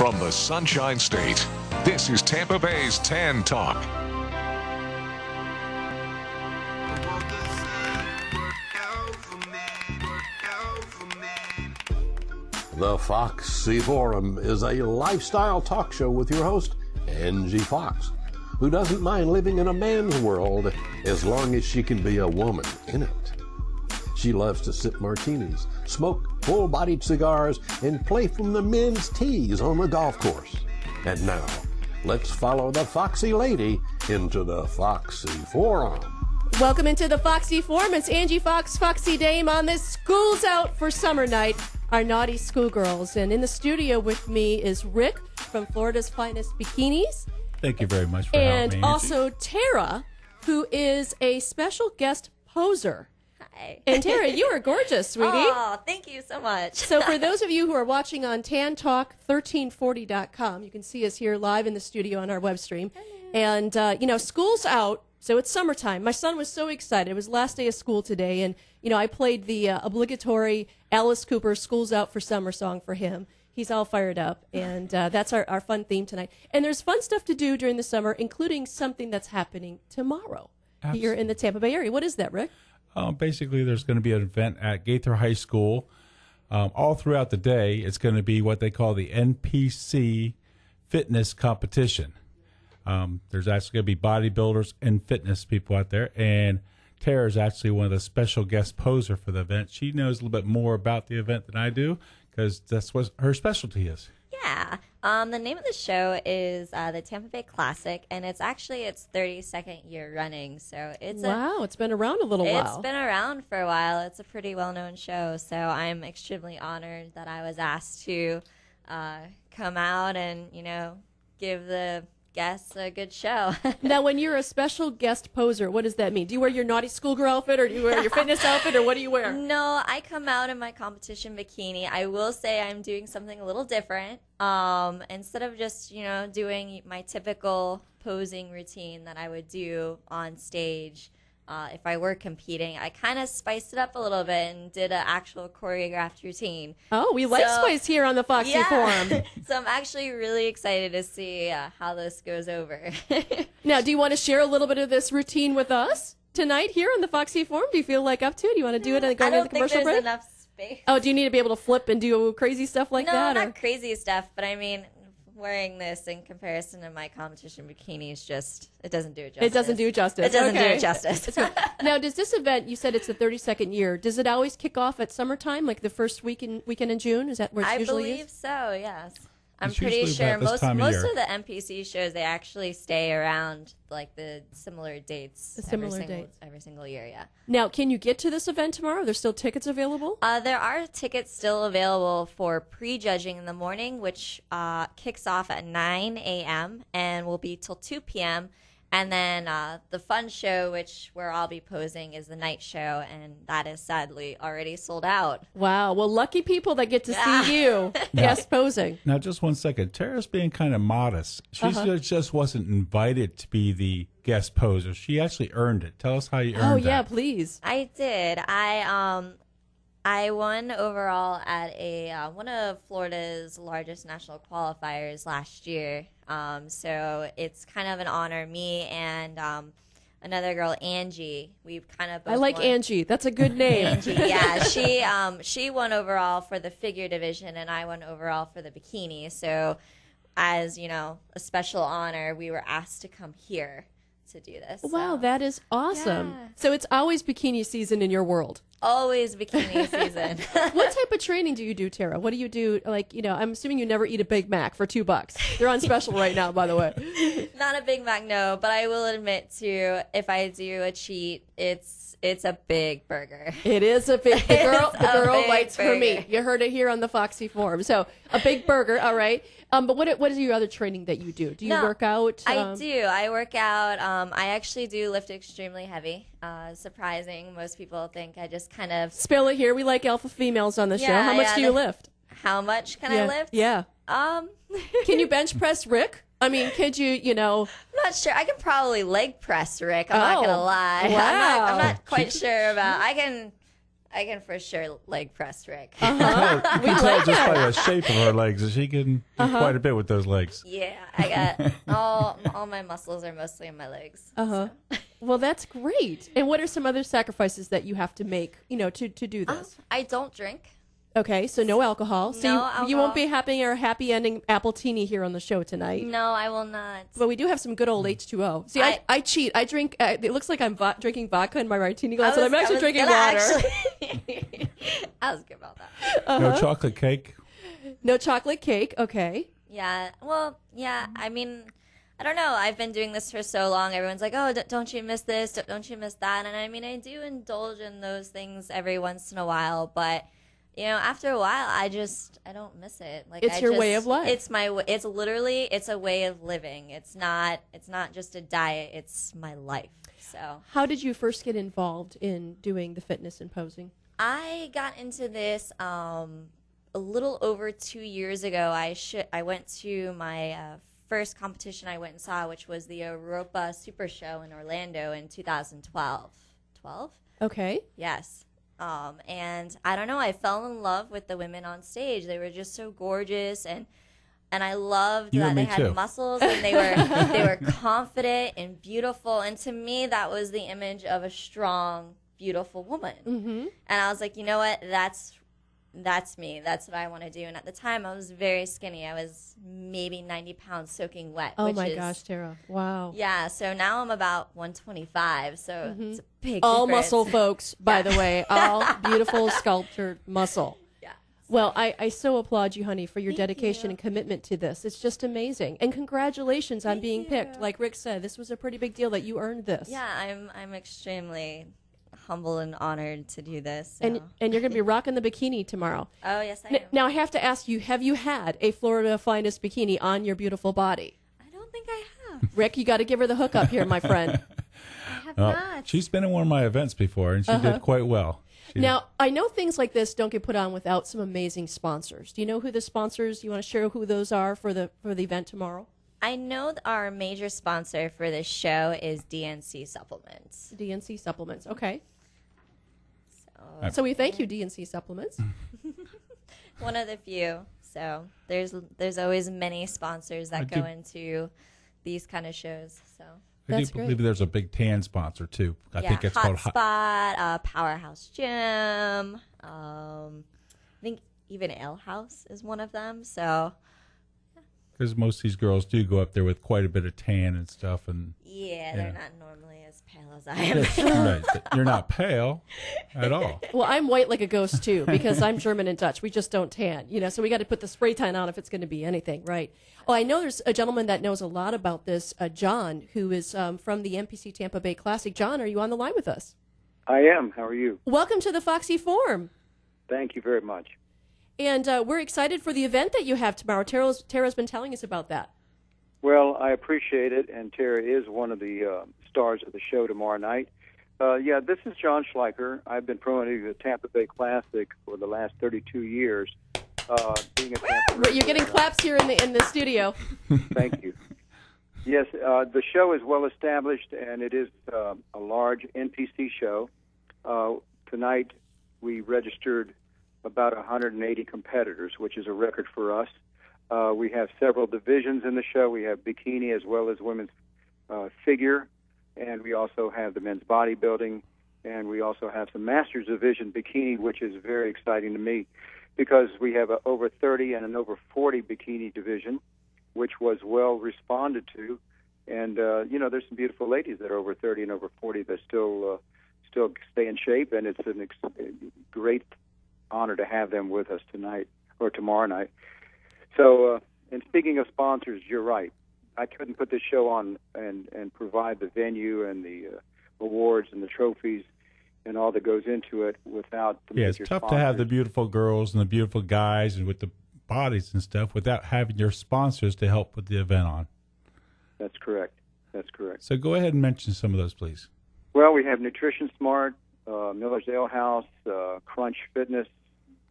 From the Sunshine State, this is Tampa Bay's Tan Talk. The FoXXXy Forum is a lifestyle talk show with your host, Angie Fox, who doesn't mind living in a man's world as long as she can be a woman in it. She loves to sip martinis, smoke full-bodied cigars, and play from the men's tees on the golf course. And now, let's follow the Foxy lady into the FoXXXy Forum. Welcome into the Foxy Forum. It's Angie Fox, Foxy Dame, on this School's Out for Summer Night, our naughty schoolgirls. And in the studio with me is Rick from Florida's Finest Bikinis. Thank you very much for having me, And also Tara, who is a special guest poser. Hi. And Tara, you are gorgeous, sweetie. Oh, thank you so much. So for those of you who are watching on tantalk1340.com, you can see us here live in the studio on our web stream. And, school's out, so it's summertime. My son was so excited. It was last day of school today, and, I played the obligatory Alice Cooper School's Out for Summer song for him. He's all fired up, and that's our fun theme tonight. And there's fun stuff to do during the summer, including something that's happening tomorrow here in the Tampa Bay area. What is that, Rick? Basically, there's going to be an event at Gaither High School. All throughout the day, it's going to be what they call the NPC fitness competition. There's actually going to be bodybuilders and fitness people out there, and Tara is actually one of the special guest poser for the event. She knows a little bit more about the event than I do because that's what her specialty is. Yeah. The name of the show is the Tampa Bay Classic, and it's actually its 32nd year running. So it's it's been around a little while. It's been around for a while. It's a pretty well-known show, so I'm extremely honored that I was asked to come out and, give the guests a good show. Now, when you're a special guest poser, what does that mean? Do you wear your naughty schoolgirl outfit, or do you wear your fitness outfit, or what do you wear? No, I come out in my competition bikini. I will say I'm doing something a little different. Instead of just, doing my typical posing routine that I would do on stage, if I were competing, I kind of spiced it up a little bit and did an actual choreographed routine. Oh, we like spice here on the Foxy Forum. So I'm actually really excited to see how this goes over. Now, do you want to share a little bit of this routine with us tonight here on the Foxy Forum? Do you feel like up to it? Do you want to do it and go into the commercial break? I don't think there's enough space. Oh, do you need to be able to flip and do crazy stuff like that? No, not crazy stuff, but I mean, wearing this in comparison to my competition bikinis, it doesn't do it justice. It doesn't do justice. It doesn't do it justice. Now, does this event, you said it's the 32nd year, does it always kick off at summertime, like the first weekend in June? Is that where it usually is? I believe so, yes. I'm It's pretty usually sure about this most time of of year. the NPC shows, they actually stay around like the similar dates every single year, yeah. Now, can you get to this event tomorrow? There's still tickets available? There are tickets still available for pre-judging in the morning, which kicks off at 9 a.m. and will be till 2 p.m. And then the fun show, where I'll be posing, is the night show, and that is sadly already sold out. Wow. Well, lucky people that get to see you guest posing. Now, just one second. Tara's being kind of modest. She just wasn't invited to be the guest poser. She actually earned it. Tell us how you earned that. Oh, yeah, please. I did. I won overall at one of Florida's largest national qualifiers last year. So it's kind of an honor. Me and another girl, Angie, we've kind of both I like won. Angie. That's a good name. Angie, yeah. She won overall for the figure division, and I won overall for the bikini. So as, a special honor, we were asked to come here to do this. Wow, that is awesome. Yeah. So it's always bikini season in your world. Always bikini season. What type of training do you do, Tara? What do you do? Like, I'm assuming you never eat a Big Mac for $2. They're on special right now, by the way. Not a Big Mac, no, but I will admit to, if I do a cheat, it's a big burger. It is a big. The girl writes for me. burger. You heard it here on the Foxy Forum. So a big burger, all right. But what is your other training that you do? Do you work out? I do. I work out. I actually do lift extremely heavy. Surprising. Most people think I just kind of Spill it here. We like alpha females on the show. Yeah, How much do you lift? How much can I lift? Yeah. Can Can you bench press Rick? I mean, could you, I'm not sure. I can probably leg press Rick. I'm not going to lie. Wow. I'm not quite sure about, I I can for sure leg press Rick. We can tell just by the shape of her legs that she can do quite a bit with those legs. Yeah, I got all my muscles are mostly in my legs. So. Well, that's great. And what are some other sacrifices that you have to make, to do this? I don't drink. Okay, so no alcohol. So No you alcohol. won't be having our happy ending appletini here on the show tonight. No, I will not. But we do have some good old H2O. See, I cheat. I drink. It looks like I'm drinking vodka in my martini glass, and I'm actually drinking water. I was good about that. No chocolate cake. No chocolate cake. Okay. Yeah. Well, yeah. I mean, I don't know. I've been doing this for so long. Everyone's like, "Oh, don't you miss this? Don't you miss that?" And I mean, I do indulge in those things every once in a while, but. After a while, I don't miss it. Like it's your way of life. It's it's a way of living. It's not just a diet. It's my life. So how did you first get involved in doing the fitness and posing? I got into this a little over 2 years ago. I went to my first competition I went and saw, which was the Europa Super Show in Orlando in 2012. 12? Okay. Yes. And I don't know, I fell in love with the women on stage. They were just so gorgeous, and I loved that they had muscles, and they were confident and beautiful. And to me, that was the image of a strong, beautiful woman. Mm-hmm. And I was like, you know what? That's me. That's what I want to do. And at the time, I was very skinny. I was maybe 90 pounds soaking wet. Oh, my gosh, Tara. Wow. Yeah, so now I'm about 125, so it's a big all difference. muscle, folks, by the way. All beautiful sculptured muscle. Yeah. Well, I so applaud you, honey, for your dedication you. and commitment to this. It's just amazing. And congratulations on being you. picked. Like Rick said, this was a pretty big deal that you earned this. Yeah, I'm extremely humble and honored to do this. So. And you're going to be rocking the bikini tomorrow. Oh, yes, I am. Now, I have to ask you, have you had a Florida Finest bikini on your beautiful body? I don't think I have. Rick, you got to give her the hookup here, my friend. I have not. She's been in one of my events before, and she did quite well. Now, I know things like this don't get put on without some amazing sponsors. Do you know who the sponsors, you want to share who those are for the event tomorrow? I know our major sponsor for this show is DNC Supplements. DNC Supplements, okay. So, So we thank you, DNC Supplements. one of the few. So there's always many sponsors that go into these kind of shows. So I That's do believe there's a big tan sponsor, too. I think it's called Hotspot, Powerhouse Gym. I think even Ale House is one of them. So because most of these girls do go up there with quite a bit of tan and stuff. And yeah, they're not normally as pale as I am. right, you're not pale at all. Well, I'm white like a ghost, too, because I'm German and Dutch. We just don't tan, so we got to put the spray tan on if it's going to be anything, right? Oh, I know there's a gentleman that knows a lot about this, John, who is from the NPC Tampa Bay Classic. John, are you on the line with us? I am. How are you? Welcome to the FoXXXy Forum. Thank you very much. And we're excited for the event that you have tomorrow. Tara's been telling us about that. Well, I appreciate it, and Tara is one of the stars of the show tomorrow night. This is John Schleicher. I've been promoting the Tampa Bay Classic for the last 32 years. Being a Tampa You're getting claps here in the studio. Thank you. Yes, the show is well established, and it is a large NPC show. Tonight, we registered about 180 competitors, which is a record for us. We have several divisions in the show. We have bikini as well as women's figure, and we also have the men's bodybuilding, and we also have some Masters Division bikini, which is very exciting to me because we have an over 30 and an over 40 bikini division, which was well responded to. And, there's some beautiful ladies that are over 30 and over 40 that still stay in shape, and it's a great honor to have them with us tonight or tomorrow night. So, and speaking of sponsors, you're right. I couldn't put this show on and provide the venue and the awards and the trophies and all that goes into it without the it's major tough sponsors. to have the beautiful girls and the beautiful guys and with the bodies and stuff without having your sponsors to help put the event on. That's correct. That's correct. So go ahead and mention some of those, please. Well, we have Nutrition Smart, Miller's Ale House, Crunch Fitness.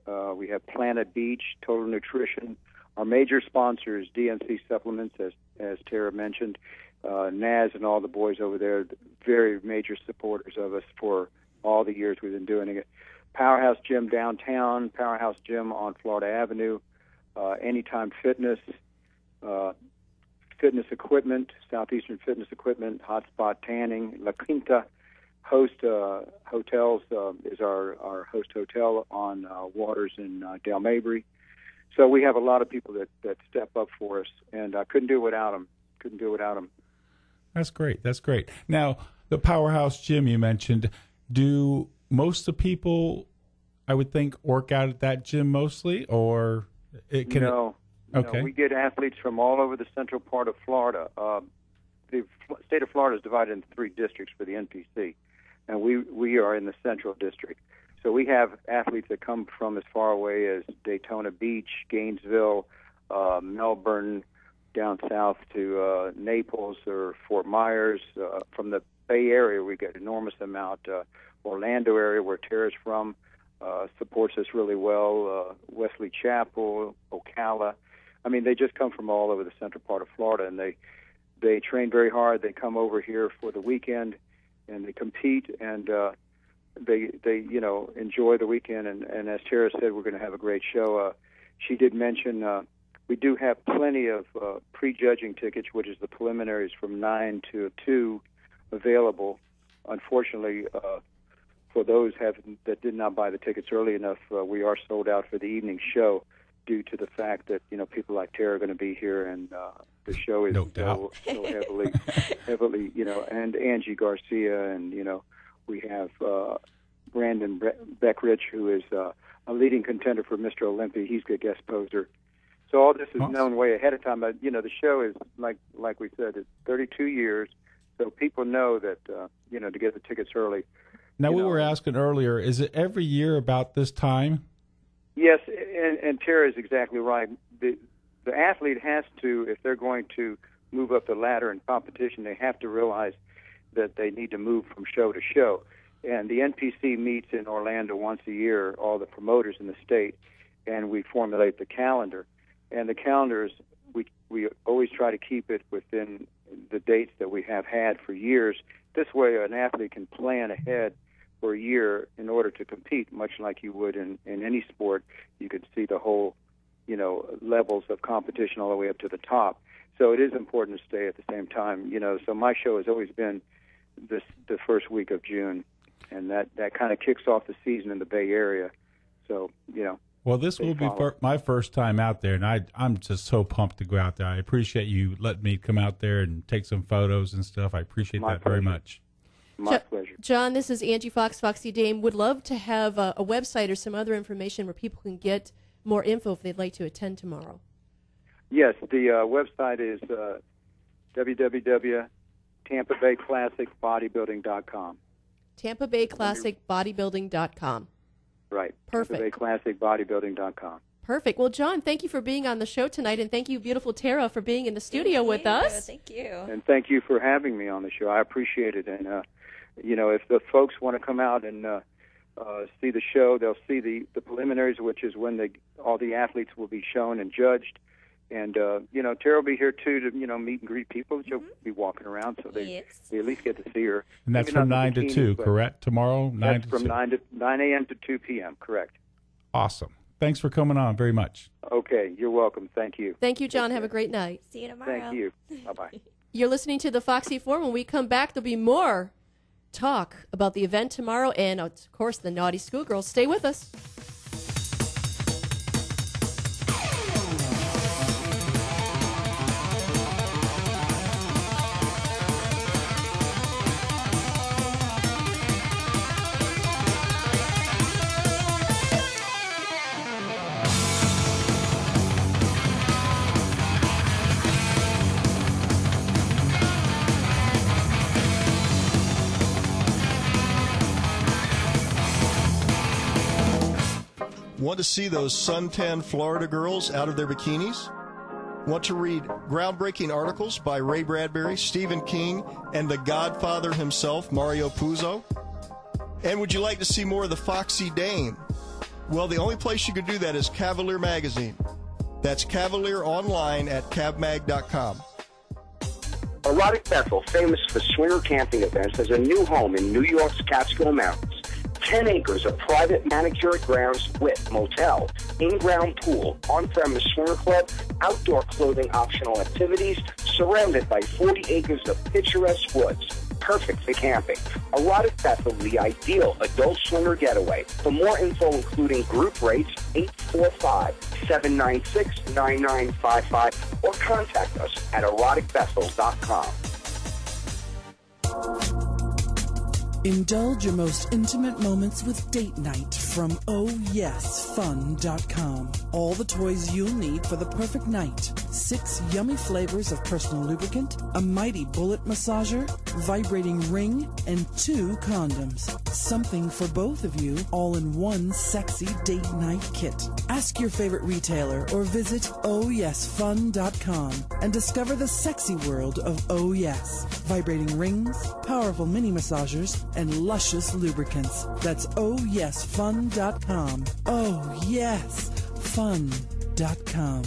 We have Planet Beach, Total Nutrition. Our major sponsors, DNC Supplements, as Tara mentioned, Naz and all the boys over there, very major supporters of us for all the years we've been doing it. Powerhouse Gym downtown, Powerhouse Gym on Florida Avenue, Anytime Fitness, Fitness Equipment, Southeastern Fitness Equipment, Hotspot Tanning, La Quinta Host Hotels is our host hotel on Waters in Dale Mabry. So we have a lot of people that step up for us, and I couldn't do it without them. That's great. That's great. Now, the Powerhouse Gym you mentioned, do most of the people, I would think, work out at that gym mostly, or it can? No. Okay. No, we get athletes from all over the central part of Florida. The state of Florida is divided into 3 districts for the NPC, and we are in the central district. So we have athletes that come from as far away as Daytona Beach, Gainesville, Melbourne, down south to Naples or Fort Myers. From the Bay Area, we get an enormous amount. Orlando area, where Tara's from, supports us really well. Wesley Chapel, Ocala. I mean, they just come from all over the central part of Florida, and they train very hard. They come over here for the weekend, and they compete, and they enjoy the weekend. And as Tara said, we're going to have a great show. She did mention we do have plenty of prejudging tickets, which is the preliminaries from 9 to 2, available. Unfortunately, for those that did not buy the tickets early enough, we are sold out for the evening show, due to the fact that people like Tara are going to be here, and the show is so heavily, and Angie Garcia, and we have Brandon Beckrich, who is a leading contender for Mr. Olympia. He's a guest poser. So all this is known way ahead of time. But the show is like we said, it's 32 years, so people know that to get the tickets early. Now we were asking earlier, is it every year about this time? Yes, and Tara is exactly right. The athlete has to, if they're going to move up the ladder in competition, they have to realize that they need to move from show to show. And the NPC meets in Orlando once a year, all the promoters in the state, and we formulate the calendar. And the calendars, we always try to keep it within the dates that we have had for years. This way an athlete can plan ahead for a year in order to compete, much like you would in any sport. You could see the whole, levels of competition all the way up to the top. So it is important to stay at the same time. So my show has always been the first week of June, and that kind of kicks off the season in the Bay Area. So, Well, this will be my first time out there, and I'm just so pumped to go out there. I appreciate you letting me come out there and take some photos and stuff. I appreciate that very much. My pleasure. John, this is Angie Fox, Foxy Dame. Would love to have a website or some other information where people can get more info if they'd like to attend tomorrow. Yes, the website is www.tampabayclassicbodybuilding.com. tampabayclassicbodybuilding.com. Right. Perfect. tampabayclassicbodybuilding.com. Perfect. Well, John, thank you for being on the show tonight, and thank you, beautiful Tara, for being in the studio with us. Thank you. And thank you for having me on the show. I appreciate it. And, if the folks want to come out and see the show, they'll see the preliminaries, which is when all the athletes will be shown and judged. And, Tara will be here, too, to, meet and greet people. She'll be walking around, so they at least get to see her. And that's from 9 to 2, correct? Tomorrow, 9 to 2? From 9 a.m. to 2 p.m., correct. Awesome. Thanks for coming on very much. Okay, you're welcome. Thank you. Thank you, John. Have a great night. See you tomorrow. Thank you. Bye-bye. You're listening to the Foxy Forum. When we come back, there'll be more talk about the event tomorrow and, of course, the Naughty Schoolgirls. Stay with us. Want to see those suntan Florida girls out of their bikinis? Want to read groundbreaking articles by Ray Bradbury, Stephen King, and the Godfather himself, Mario Puzo? And would you like to see more of the Foxy Dame? Well, the only place you can do that is Cavalier Magazine. That's Cavalier online at cavmag.com. Erotic Bethel, famous for swinger camping events, has a new home in New York's Catskill Mountains. 10 acres of private manicured grounds with motel, in-ground pool, on-premise swinger club, outdoor clothing optional activities, surrounded by 40 acres of picturesque woods. Perfect for camping. Erotic Bethel, the ideal adult swinger getaway. For more info, including group rates, 845-796-9955, or contact us at eroticbethel.com. Indulge your most intimate moments with date night from OhYesFun.com. All the toys you'll need for the perfect night. 6 yummy flavors of personal lubricant, a mighty bullet massager, vibrating ring, and 2 condoms. Something for both of you, all in one sexy date night kit. Ask your favorite retailer or visit OhYesFun.com and discover the sexy world of Oh Yes. Vibrating rings, powerful mini massagers, and luscious lubricants. That's OhYesFun.com. OhYesFun.com.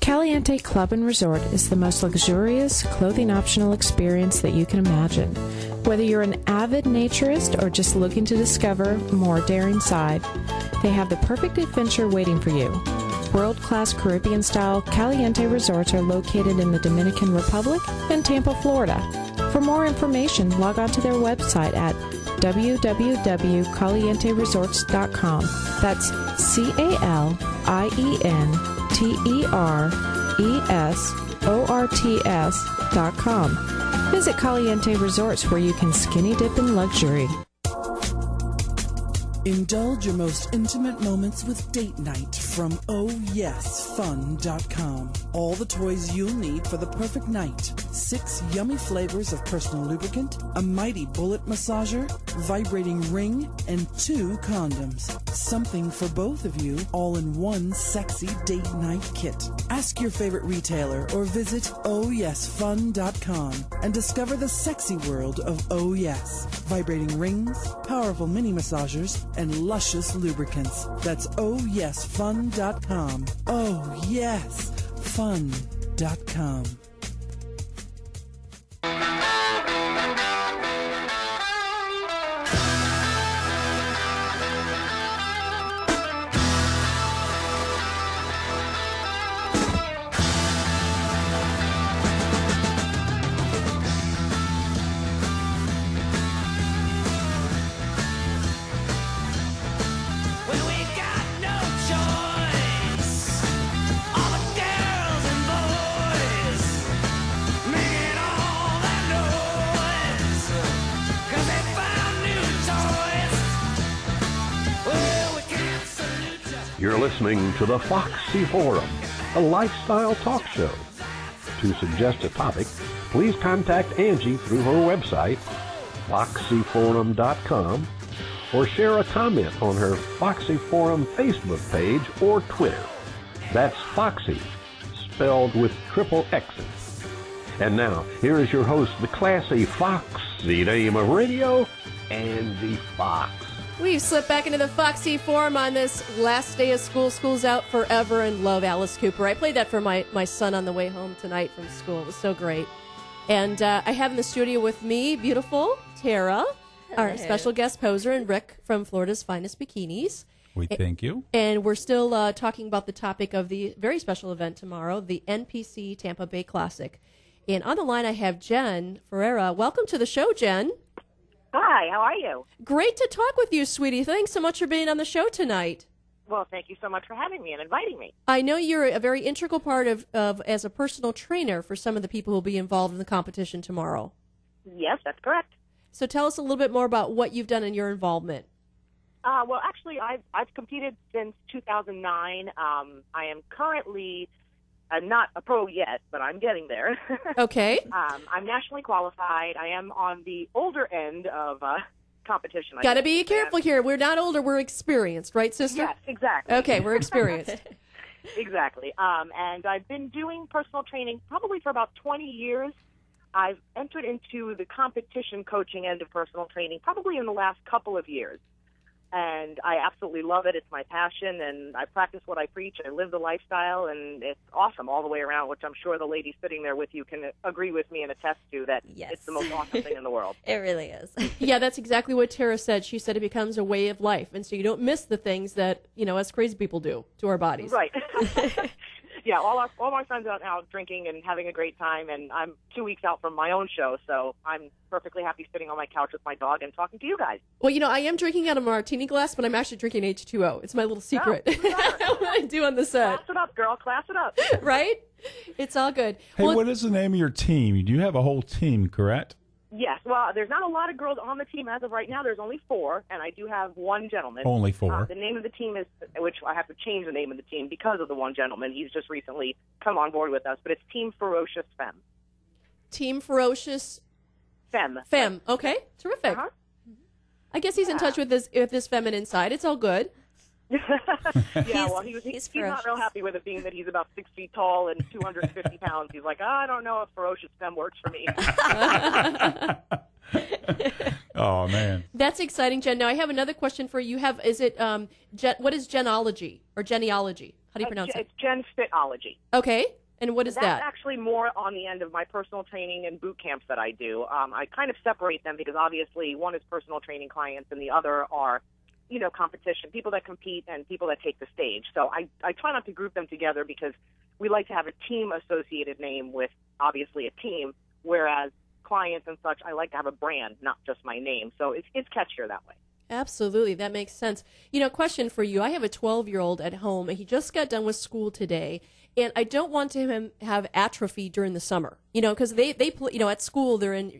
Caliente Club and Resort is the most luxurious clothing optional experience that you can imagine. Whether you're an avid naturist or just looking to discover a more daring side, they have the perfect adventure waiting for you. World-class Caribbean-style Caliente resorts are located in the Dominican Republic and Tampa, Florida. For more information, log on to their website at www.calienteresorts.com. That's CALIENTERESORTS.com. Visit Caliente Resorts, where you can skinny dip in luxury. Indulge your most intimate moments with date night from OhYesFun.com. All the toys you'll need for the perfect night. 6 yummy flavors of personal lubricant, a mighty bullet massager, vibrating ring, and 2 condoms. Something for both of you, all in one sexy date night kit. Ask your favorite retailer or visit OhYesFun.com and discover the sexy world of Oh Yes. Vibrating rings, powerful mini massagers, and luscious lubricants. That's OhYesFun.com. OhYesFun.com. You're listening to the FoXXXy Forum, a lifestyle talk show. To suggest a topic, please contact Angie through her website, FoXXXyForum.com, or share a comment on her FoXXXy Forum Facebook page or Twitter. That's Foxy, spelled with triple X's. And now, here is your host, the classy Foxy dame of radio, Angie Fox. We've slipped back into the FoXXXy Forum on this last day of school. School's out forever, and love Alice Cooper. I played that for my son on the way home tonight from school. It was so great. And I have in the studio with me, beautiful Tara, our special guest poser, and Rick from Florida's Finest Bikinis. We thank you. And we're still talking about the topic of the very special event tomorrow, the NPC Tampa Bay Classic. And on the line, I have Jen Ferreira. Welcome to the show, Jen. Hi, how are you? Great to talk with you, sweetie. Thanks so much for being on the show tonight. Well, thank you so much for having me and inviting me. I know you're a very integral part of as a personal trainer for some of the people who will be involved in the competition tomorrow. Yes, that's correct. So tell us a little bit more about what you've done in your involvement. Well, actually, I've competed since 2009. I am currently not a pro yet, but I'm getting there. Okay. I'm nationally qualified. I am on the older end of competition. Got to be careful here. We're not older. We're experienced, right, sister? Yes, exactly. Okay, we're experienced. Exactly. And I've been doing personal training probably for about 20 years. I've entered into the competition coaching end of personal training probably in the last couple of years. and I absolutely love it. It's my passion, and I practice what I preach. I live the lifestyle, and it's awesome all the way around, which I'm sure the lady sitting there with you can agree with me and attest to that it's the most awesome thing in the world. It really is. Yeah, that's exactly what Tara said. She said it becomes a way of life, and so you don't miss the things that, us crazy people do to our bodies. Right. Yeah, all my friends are out drinking and having a great time, and I'm 2 weeks out from my own show, so I'm perfectly happy sitting on my couch with my dog and talking to you guys. Well, I am drinking out of a martini glass, but I'm actually drinking H2O. It's my little secret. What I do on the set. Class it up, girl. Class it up. Right? It's all good. Hey, what is the name of your team? You have a whole team, correct? Yes. Well, there's not a lot of girls on the team as of right now. There's only 4, and I do have one gentleman. Only 4. The name of the team is, which I have to change the name of the team because of the one gentleman. He's just recently come on board with us, but it's Team Ferocious Femme. Team Ferocious Femme. Femme. Okay, terrific. Uh-huh. I guess he's in touch with this feminine side. It's all good. Yeah, well, he's not real happy with it, being that he's about 6 feet tall and 250 pounds. He's like, I don't know if Ferocious Femme works for me. Oh, man. That's exciting, Jen. Now, I have another question for you. What is genology or genealogy? How do you pronounce it? It's Genfitology. Okay. And what is that? That's actually more on the end of my personal training and boot camps that I do. I kind of separate them because obviously one is personal training clients and the other are competition, people that compete and people that take the stage. So I try not to group them together because we like to have a team-associated name with, obviously, a team, whereas clients and such, I like to have a brand, not just my name. So it's catchier that way. Absolutely. That makes sense. Question for you. I have a 12-year-old at home, and he just got done with school today, and I don't want him to have atrophy during the summer, because they play, at school they're in,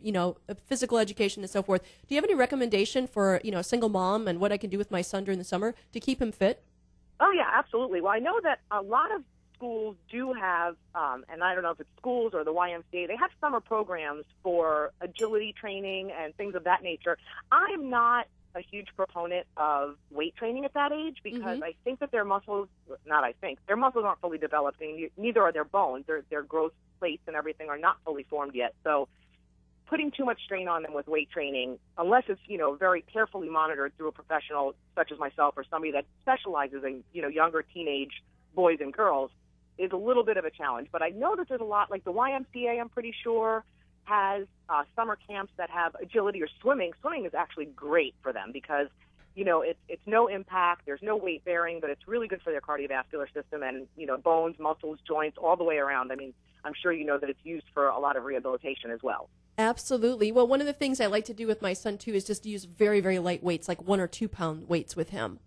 physical education and so forth. Do you have any recommendation for, a single mom and what I can do with my son during the summer to keep him fit? Oh, yeah, absolutely. Well, I know that a lot of schools do have, and I don't know if it's schools or the YMCA, they have summer programs for agility training and things of that nature. I'm not a huge proponent of weight training at that age because I think that their muscles aren't fully developed, and neither are their bones. Their growth plates and everything are not fully formed yet. So putting too much strain on them with weight training, unless it's, very carefully monitored through a professional such as myself or somebody that specializes in, younger teenage boys and girls, is a little bit of a challenge. But I know that there's a lot, like the YMCA, I'm pretty sure, has summer camps that have agility or swimming. Swimming is actually great for them because, it's no impact, there's no weight bearing, but it's really good for their cardiovascular system and, bones, muscles, joints, all the way around. I mean, I'm sure you know that it's used for a lot of rehabilitation as well. Absolutely. Well, one of the things I like to do with my son, too, is just use very, very light weights, like 1 or 2 pound weights with him.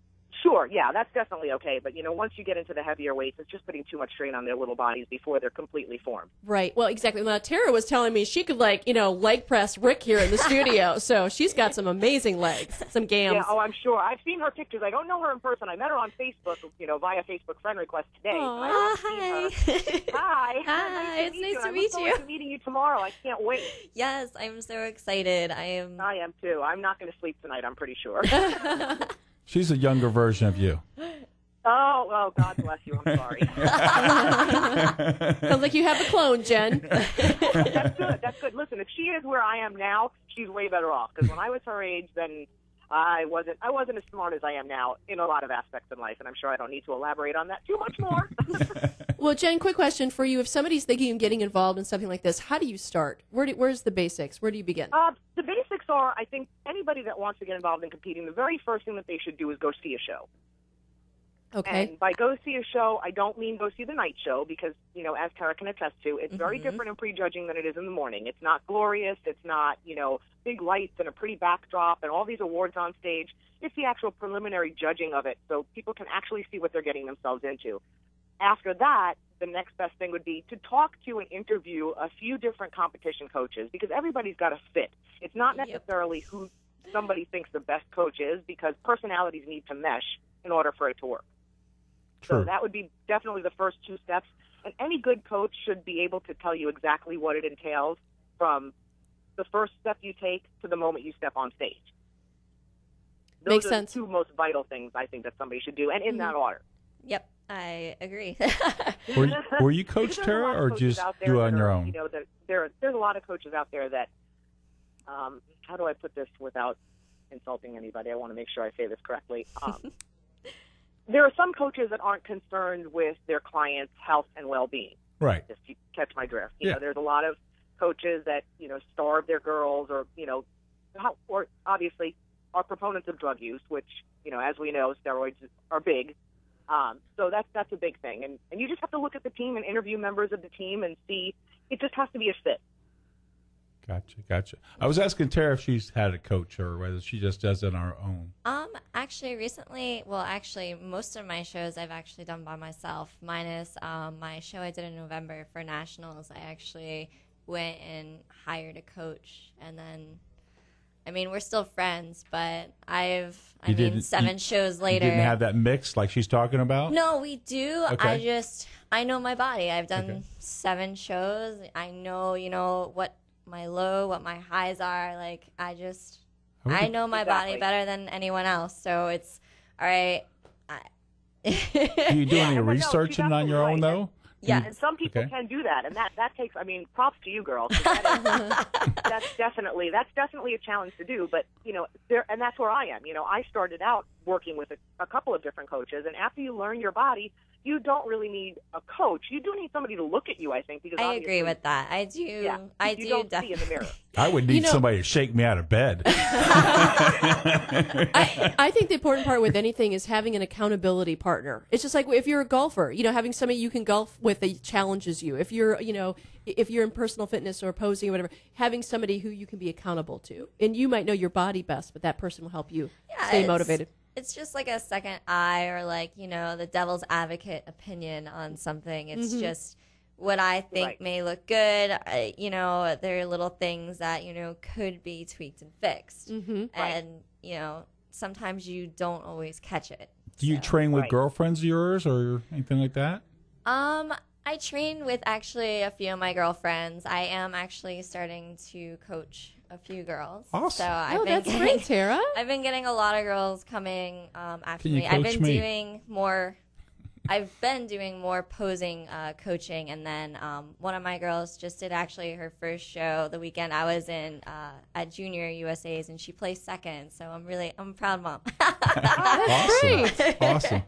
Sure, yeah, that's definitely okay. But, once you get into the heavier weights, it's just putting too much strain on their little bodies before they're completely formed. Right. Well, exactly. Now, Tara was telling me she could, leg press Rick here in the studio. So she's got some amazing legs, some gams. Yeah, I'm sure. I've seen her pictures. I don't know her in person. I met her on Facebook, via Facebook friend request today. Aww, hi. Hi. Hi, it's nice to meet you. I look forward to meeting you tomorrow. I can't wait. Yes, I'm so excited. I am, too. I'm not going to sleep tonight, I'm pretty sure. She's a younger version of you. Oh, well, God bless you. I'm sorry. Sounds like you have a clone, Jen. That's good. Listen, if she is where I am now, she's way better off. Because when I was her age, then I wasn't as smart as I am now in a lot of aspects in life, and I'm sure I don't need to elaborate on that too much more. Well, Jen, quick question for you. If somebody's thinking of getting involved in something like this, how do you start? Where's the basics? Where do you begin? The basics are, I think, anybody that wants to get involved in competing, the very first thing that they should do is go see a show. Okay. And by go see a show, I don't mean go see the night show because, as Tara can attest to, it's very different in prejudging than it is in the morning. It's not glorious. It's not, big lights and a pretty backdrop and all these awards on stage. It's the actual preliminary judging of it so people can actually see what they're getting themselves into. After that, the next best thing would be to talk to and interview a few different competition coaches because everybody's got to fit. It's not necessarily who somebody thinks the best coach is because personalities need to mesh in order for it to work. True. So that would be definitely the first 2 steps. And any good coach should be able to tell you exactly what it entails from the first step you take to the moment you step on stage. Those Makes are sense. the 2 most vital things I think that somebody should do, and in that order. Yep, I agree. Were you coach, Tara, or just do it on your own? There's a lot of coaches out there that, how do I put this without insulting anybody, I want to make sure I say this correctly. There are some coaches that aren't concerned with their clients' health and well-being. Right. If you catch my drift. You know, there's a lot of coaches that, starve their girls or obviously are proponents of drug use, which, as we know, steroids are big. So that's a big thing. And you just have to look at the team and interview members of the team and see. It just has to be a fit. Gotcha. I was asking Tara if she's had a coach or whether she just does it on her own. Actually, recently, most of my shows I've actually done by myself, minus my show I did in November for Nationals. I actually went and hired a coach, and then, we're still friends, but 7 shows later. You didn't have that mix like she's talking about? No, we do. Okay. I know my body. I've done 7 shows. I know, what my low, what my highs are. Like, I know my body better than anyone else. So it's all right. Do you do any researching on your own, though? Yeah, and some people can do that, and that takes. Props to you, girls. That's definitely a challenge to do. But and that's where I am. I started out working with a couple of different coaches, and after you learn your body, you don't really need a coach. You do need somebody to look at you, I think. Because I agree with that. I do. Yeah, I you do don't definitely. see in the mirror. I would need somebody to shake me out of bed. I think the important part with anything is having an accountability partner. It's just like if you're a golfer, having somebody you can golf with that challenges you. If you're, if you're in personal fitness or posing or whatever, having somebody who you can be accountable to. And you might know your body best, but that person will help you stay motivated. It's just like a second eye or the devil's advocate opinion on something. It's just what I think may look good. There are little things that, could be tweaked and fixed. And, sometimes you don't always catch it. Do you train with girlfriends of yours or anything like that? I train with actually a few of my girlfriends. I am actually starting to coach a few girls. Awesome. So that's great, Tara. I've been getting a lot of girls coming after Can you me. I've coach been me? doing more. I've been doing more posing coaching, and then one of my girls just did actually her first show the weekend I was in at Junior USA's, and she placed second. So I'm a proud mom. Great. Awesome.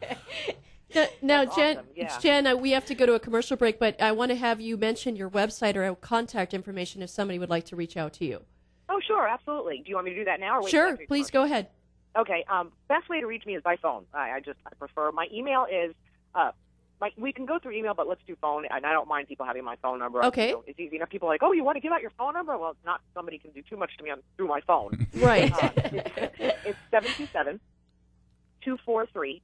Now, Jen, awesome, yeah. Jen, we have to go to a commercial break, but I want to have you mention your website or contact information if somebody would like to reach out to you. Oh, sure, absolutely. Do you want me to do that now? Or wait Sure, please go ahead. Okay. Best way to reach me is by phone. I prefer. My email is. We can go through email, but let's do phone. And I don't mind people having my phone number. Okay. It's easy enough. People are like, oh, you want to give out your phone number? Well, not somebody can do too much to me through my phone. Right. It's 727-243-4776.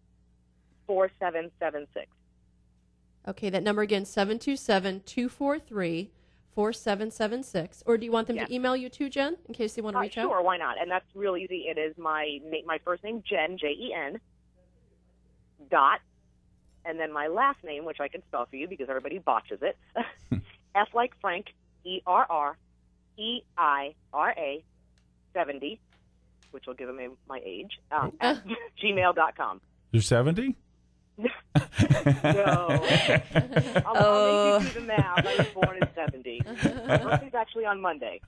Okay, that number again, 727-243-4776. Or do you want them to email you too, Jen, in case they want to reach out? Sure, why not? And that's real easy. It is my first name, Jen, Jen, dot, and then my last name, which I can spell for you because everybody botches it, F like Frank, ERREIRA 70, which will give them my age, at gmail.com. You're 70? No. I'll make you do the math. I was born in 70. My birthday's actually on Monday.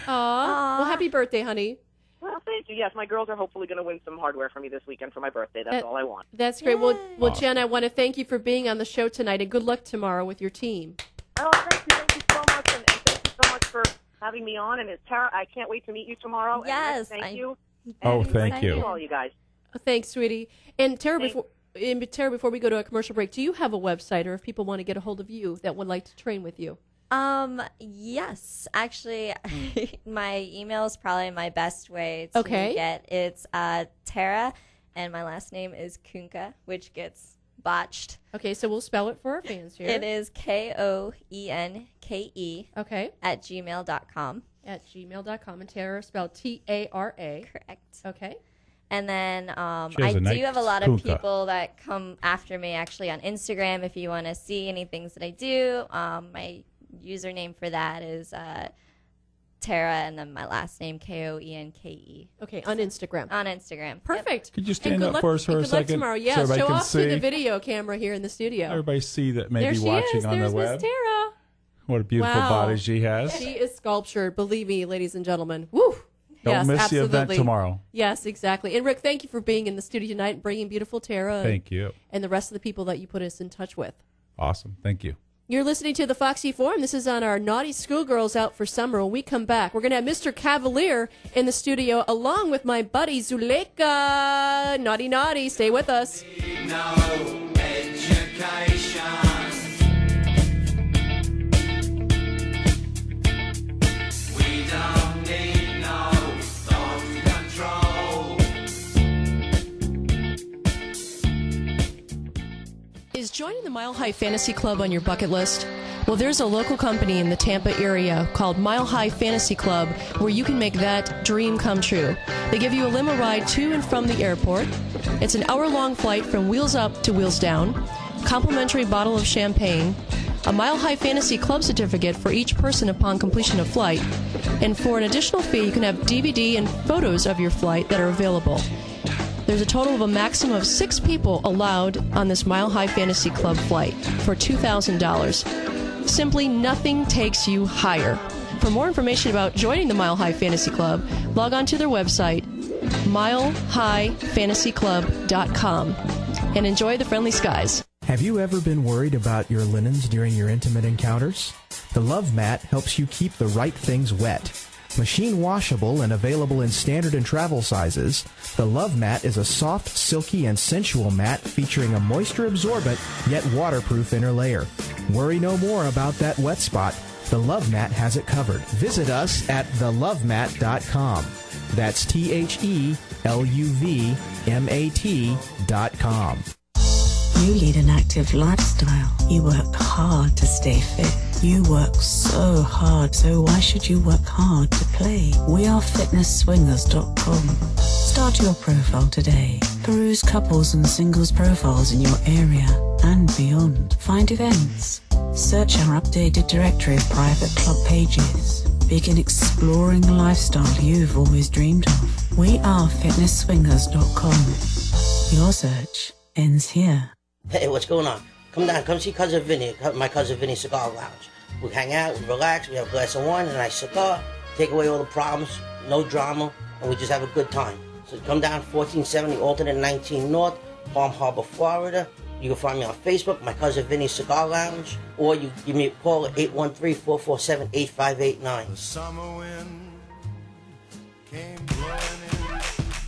Aw. Well, happy birthday, honey. Well, thank you. Yes, my girls are hopefully going to win some hardware for me this weekend for my birthday. That's all I want. That's great. Well, Jen, I want to thank you for being on the show tonight, and good luck tomorrow with your team. Oh, thank you so much, and thank you so much for having me on. And it's Tara, I can't wait to meet you tomorrow. Yes, and thank you. Oh, And thank you. all you guys. Thanks, sweetie. And Tara, before we go to a commercial break, do you have a website, or if people want to get a hold of you that would like to train with you? Yes, actually, my email is probably my best way to get. It's Tara, and my last name is Kunke, which gets botched. Okay, so we'll spell it for our fans here. It is KOENKE. Okay. At gmail.com. At gmail.com, and Tara spelled TARA. Correct. Okay. And then I a nice do have a lot of kunka. people that come after me actually on Instagram. If you want to see any things that I do, my username for that is Tara, and then my last name KOENKE. Okay, on Instagram. On Instagram. Perfect. Yep. Could you stand up for us for a good luck second? tomorrow. so Yeah, everybody show can off see? to the video camera here in the studio. Everybody see that may there be she watching is. on There's the Miss web. Tara. What a beautiful Wow. body she has. She is sculptured, believe me, ladies and gentlemen. Woo! Don't miss absolutely. the event tomorrow. Yes, exactly. And Rick, thank you for being in the studio tonight and bringing beautiful Tara. Thank you. And the rest of the people that you put us in touch with. Awesome. Thank you. You're listening to the FoXXXy Forum. This is on our Naughty Schoolgirls Out for Summer. When we come back, we're going to have Mr. Cavalier in the studio along with my buddy Zuleika. Naughty, naughty. Stay with us. No education. We don't need no thought control. Is joining the Mile High Fantasy Club on your bucket list? Well, there's a local company in the Tampa area called Mile High Fantasy Club where you can make that dream come true. They give you a limo ride to and from the airport. It's an hour-long flight from wheels up to wheels down, complimentary bottle of champagne, a Mile High Fantasy Club certificate for each person upon completion of flight, and for an additional fee, you can have DVD and photos of your flight that are available. There's a total of a maximum of 6 people allowed on this Mile High Fantasy Club flight for $2,000. Simply nothing takes you higher. For more information about joining the Mile High Fantasy Club, log on to their website, milehighfantasyclub.com, and enjoy the friendly skies. Have you ever been worried about your linens during your intimate encounters? The Love Mat helps you keep the right things wet. Machine washable and available in standard and travel sizes, the Love Mat is a soft, silky, and sensual mat featuring a moisture-absorbent yet waterproof inner layer. Worry no more about that wet spot. The Love Mat has it covered. Visit us at thelovemat.com. That's TheLuvmat.com. You lead an active lifestyle. You work hard to stay fit. You work so hard, so why should you work hard to play? WeAreFitnessSwingers.com. Start your profile today. Peruse couples and singles profiles in your area and beyond. Find events. Search our updated directory of private club pages. Begin exploring the lifestyle you've always dreamed of. WeAreFitnessSwingers.com. Your search ends here. Hey, what's going on? Come down, come see Cousin Vinny, my Cousin Vinny Cigar Lounge. We hang out, we relax, we have a glass of wine, a nice cigar, take away all the problems, no drama, and we just have a good time. So come down, 1470 Alternate 19 North, Palm Harbor, Florida. You can find me on Facebook, my Cousin Vinny Cigar Lounge, or you give me a call at 813-447-8589. The summer wind came blowing in.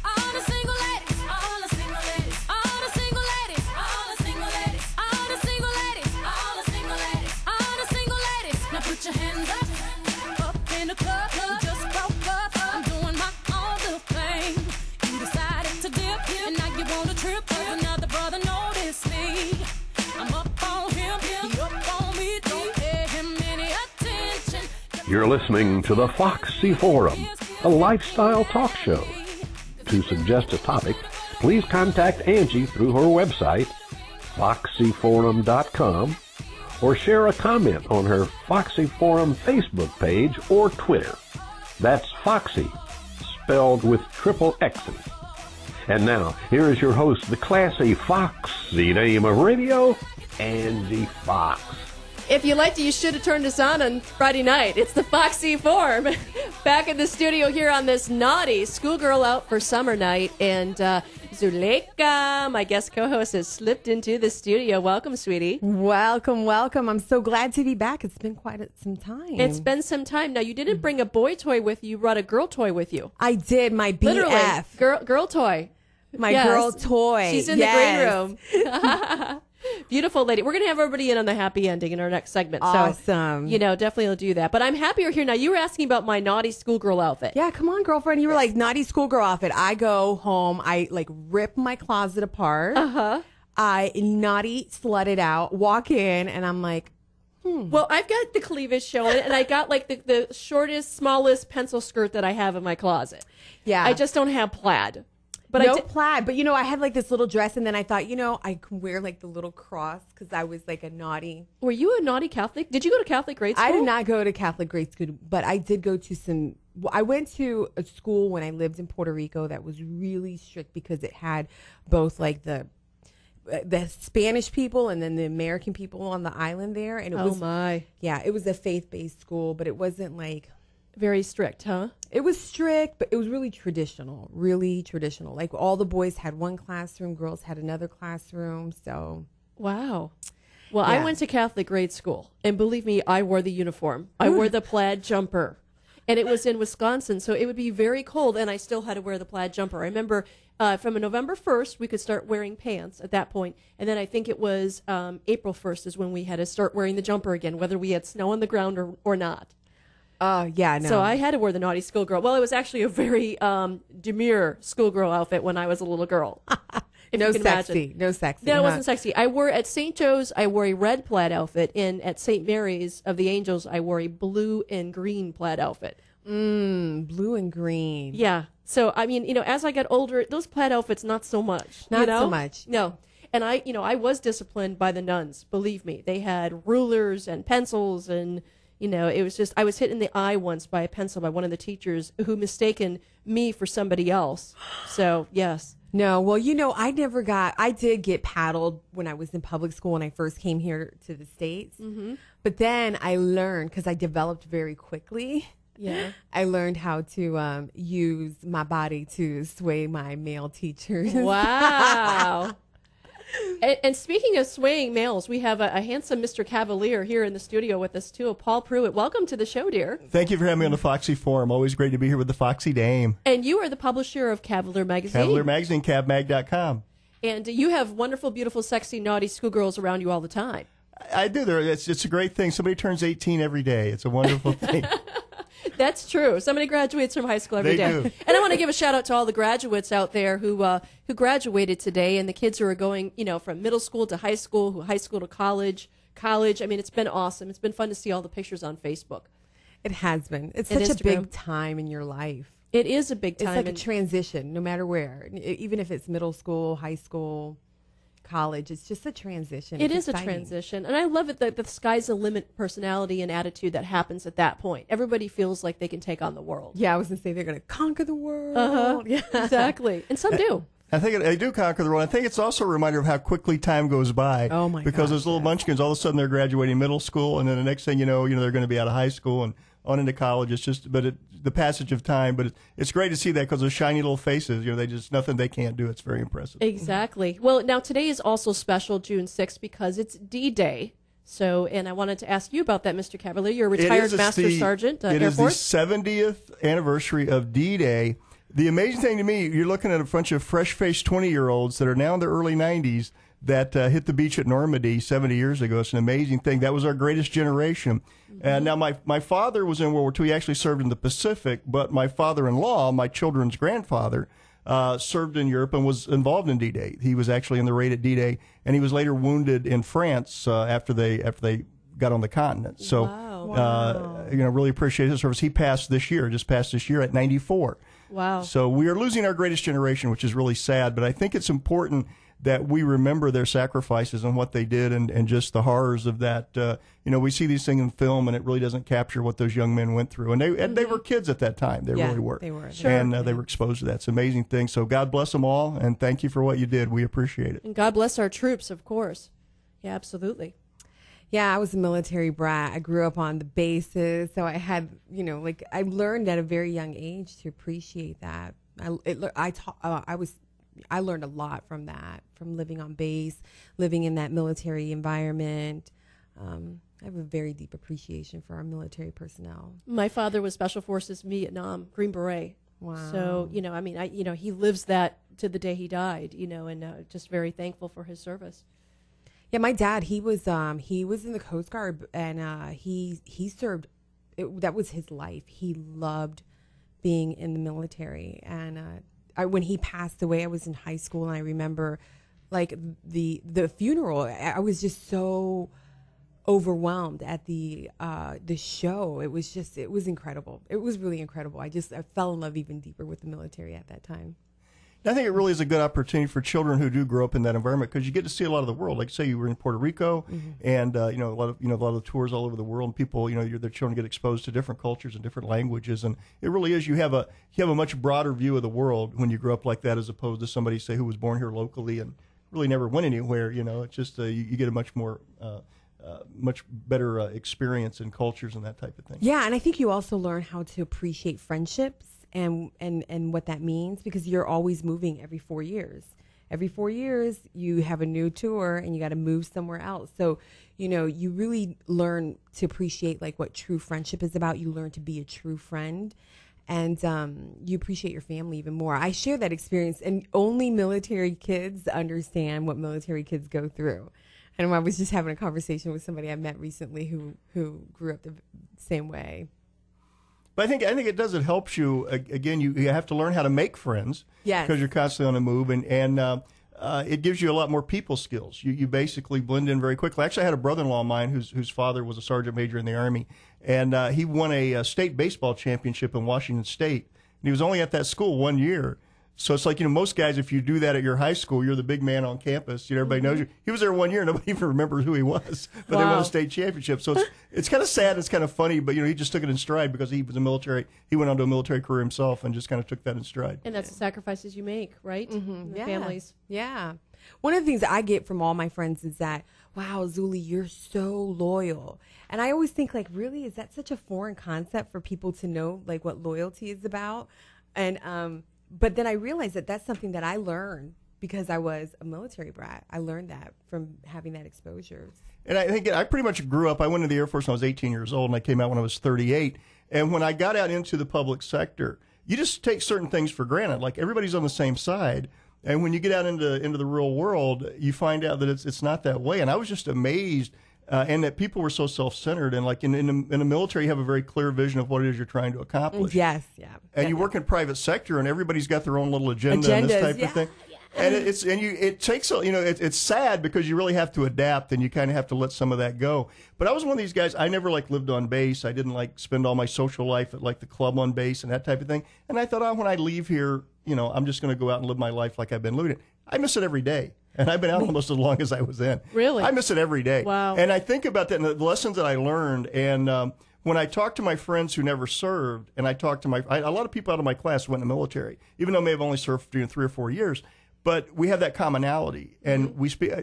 All the single ladies, all the single ladies, all the single ladies, all the single ladies, all the single ladies, all the single ladies, all the single ladies. Now put your hands up in the club. You just broke up. I'm doing my own little thing. You decided to dip, and now you want to trip. 'Cause another brother noticed me. I'm up on him, he up on me. Don't pay him any attention. You're listening to the FoXXXy Forum, a lifestyle talk show. To suggest a topic, please contact Angie through her website, FoXXXyForum.com, or share a comment on her FoXXXy Forum Facebook page or Twitter. That's Foxy, spelled with triple X's. And now, here is your host, the classy Foxy name of radio, Angie Fox. If you liked it, you should have turned us on Friday night. It's the FoXXXy Forum. Back in the studio here on this naughty schoolgirl out for summer night. And Zuleika, my guest co-host, has slipped into the studio. Welcome, sweetie. Welcome, welcome. I'm so glad to be back. It's been quite some time. It's been some time. Now, you didn't bring a boy toy with you. You brought a girl toy with you. I did. My BF. Literally, girl toy. My girl toy. She's in the green room. Beautiful lady. We're going to have everybody in on the happy ending in our next segment. Awesome. So, definitely will do that. But I'm happy you're here now. You were asking about my naughty schoolgirl outfit. Yeah, come on, girlfriend. You were like, naughty schoolgirl outfit. I go home. I, rip my closet apart. Uh-huh. I naughty slut it out, walk in, and I'm like, Well, I've got the cleavage showing, and I got, the shortest, smallest pencil skirt that I have in my closet. Yeah. I just don't have plaid. But no plaid. But, I had this little dress, and then I thought, I can wear the little cross because I was a naughty. Were you a naughty Catholic? Did you go to Catholic grade school? I did not go to Catholic grade school, but I did go to I went to a school when I lived in Puerto Rico that was really strict because it had both the Spanish people and then the American people on the island there. And it was my. Yeah, it was a faith-based school, but it wasn't Very strict, huh? It was strict, but it was really traditional. Really traditional. Like all the boys had one classroom, girls had another classroom. So, wow. Well, Yeah. I went to Catholic grade school, and believe me, I wore the uniform. I wore the plaid jumper, and it was in Wisconsin, so it would be very cold, and I still had to wear the plaid jumper. I remember from November 1st, we could start wearing pants at that point, and then I think it was April 1st is when we had to start wearing the jumper again, whether we had snow on the ground or not. Yeah, no. So I had to wear the naughty schoolgirl. Well, it was actually a very demure schoolgirl outfit when I was a little girl. If no you can sexy. imagine. No sexy. No, it huh? wasn't sexy. I wore at St. Joe's, I wore a red plaid outfit, and at St. Mary's of the Angels, I wore a blue and green plaid outfit. Blue and green. Yeah. So, I mean, as I got older, those plaid outfits, not so much. Not so much. No. And I was disciplined by the nuns, believe me. They had rulers and pencils, and, it was just, I was hit in the eye once by a pencil by one of the teachers who mistaken me for somebody else. So, yes. No, well, I did get paddled when I was in public school when I first came here to the States. Mm-hmm. But then I learned, because I developed very quickly. Yeah. I learned how to use my body to sway my male teachers. Wow. And speaking of swaying males, we have a handsome Mr. Cavalier here in the studio with us, too. Paul Pruitt, welcome to the show, dear. Thank you for having me on the FoXXXy Forum. Always great to be here with the Foxy Dame. And you are the publisher of Cavalier Magazine. Cavalier Magazine, cavmag.com. And you have wonderful, beautiful, sexy, naughty schoolgirls around you all the time. I do. It's a great thing. Somebody turns 18 every day. It's a wonderful thing. That's true. Somebody graduates from high school every day. They do. And I want to give a shout out to all the graduates out there who graduated today, and the kids who are going, from middle school to high school to college. I mean, it's been awesome. It's been fun to see all the pictures on Facebook. It has been. It's And such a Instagram. big time in your life. It is a big time. It's like a and- transition, no matter where. Even if it's middle school, high school, college, it's just a transition. It It's is a exciting. transition. And I love it that the sky's the limit personality and attitude that happens at that point. Everybody feels like they can take on the world. Yeah, I was going to say they're going to conquer the world. Uh-huh. Yeah. Exactly. And some do. I think they do conquer the world. I think it's also a reminder of how quickly time goes by. Oh, my Because gosh, those little munchkins, all of a sudden they're graduating middle school, and then the next thing you know, they're going to be out of high school and on into college. It's just, the passage of time. But it's great to see that because those shiny little faces, they just nothing they can't do. It's very impressive. Exactly. Well, now today is also special, June 6th, because it's D-Day. So, and I wanted to ask you about that, Mr. Cavalier. You're a retired Master Sergeant, It Air is Force. the 70th anniversary of D-Day. The amazing thing to me, you're looking at a bunch of fresh-faced 20-year-olds that are now in their early 90s that hit the beach at Normandy 70 years ago. It's an amazing thing. That was our greatest generation. And now my father was in World War II. He actually served in the Pacific, but my father-in-law, my children's grandfather, served in Europe and was involved in D-Day. He was actually in the raid at D-Day, and he was later wounded in France after they got on the continent. So, really appreciate his service. He passed this year at 94. Wow. So we are losing our greatest generation, which is really sad. But I think it's important that we remember their sacrifices and what they did and just the horrors of that. We see these things in film, and it really doesn't capture what those young men went through. And they were kids at that time. They really were. They were. Sure. And they were exposed to that. It's an amazing thing. So God bless them all, and thank you for what you did. We appreciate it. And God bless our troops, of course. Yeah, absolutely. Yeah, I was a military brat. I grew up on the bases, so I had, I learned at a very young age to appreciate that. I learned a lot from that, from living on base, living in that military environment. I have a very deep appreciation for our military personnel. My father was Special Forces Vietnam, Green Beret. Wow. So, he lives that to the day he died, and just very thankful for his service. Yeah, my dad, he was in the Coast Guard, and he served. That was his life. He loved being in the military, and when he passed away, I was in high school, and I remember, like the funeral. I was just so overwhelmed at the show. It was incredible. It was really incredible. I fell in love even deeper with the military at that time. I think it really is a good opportunity for children who do grow up in that environment because you get to see a lot of the world. Like say you were in Puerto Rico, and a lot of the tours all over the world. And people, their children get exposed to different cultures and different languages, and it really is. You have a much broader view of the world when you grow up like that, as opposed to somebody say who was born here locally and really never went anywhere. It's just you get a much more much better experience in cultures and that type of thing. Yeah, and I think you also learn how to appreciate friendships and what that means, because you're always moving every 4 years. Every 4 years, you have a new tour and you got to move somewhere else. So, you really learn to appreciate like what true friendship is about. You learn to be a true friend, and you appreciate your family even more. I share that experience, and only military kids understand what military kids go through. And I was just having a conversation with somebody I met recently who grew up the same way. But I think it does. It helps you. Again, you have to learn how to make friends. Yes. Because you're constantly on the move, and it gives you a lot more people skills. You basically blend in very quickly. Actually, I had a brother-in-law of mine whose father was a sergeant major in the Army, and he won a state baseball championship in Washington State. And he was only at that school 1 year. So it's like, most guys, if you do that at your high school, you're the big man on campus. Everybody knows you. He was there 1 year. Nobody even remembers who he was. But they won a state championship. So it's kind of sad. It's kind of funny. But, he just took it in stride because he was he went on to a military career himself and just kind of took that in stride. And that's the sacrifices you make, right? Mm-hmm. The families. Yeah. One of the things I get from all my friends is that, wow, Zuli, you're so loyal. And I always think, like, really, is that such a foreign concept for people to know, like, what loyalty is about? And, but then I realized that that's something that I learned because I was a military brat. I learned that from having that exposure. And I think I pretty much grew up. I went into the Air Force when I was 18 years old, and I came out when I was 38. And when I got out into the public sector, you just take certain things for granted. Like, everybody's on the same side. And when you get out into the real world, you find out that it's not that way. And I was just amazed. And that people were so self-centered, and like in the military, you have a very clear vision of what it is you're trying to accomplish. Yes, yeah. And you work in private sector, and everybody's got their own little agenda and this type of thing. And it takes it's sad because you really have to adapt, and you kind of have to let some of that go. But I was one of these guys. I never lived on base. I didn't spend all my social life at the club on base and that type of thing. And I thought, when I leave here, I'm just going to go out and live my life like I've been living it. I miss it every day. And I've been out almost as long as I was in. Really? I miss it every day. Wow. And I think about that and the lessons that I learned. And when I talk to my friends who never served, and I talk to a lot of people out of my class went in the military, even though I may have only served 3 or 4 years. But we have that commonality. And we speak.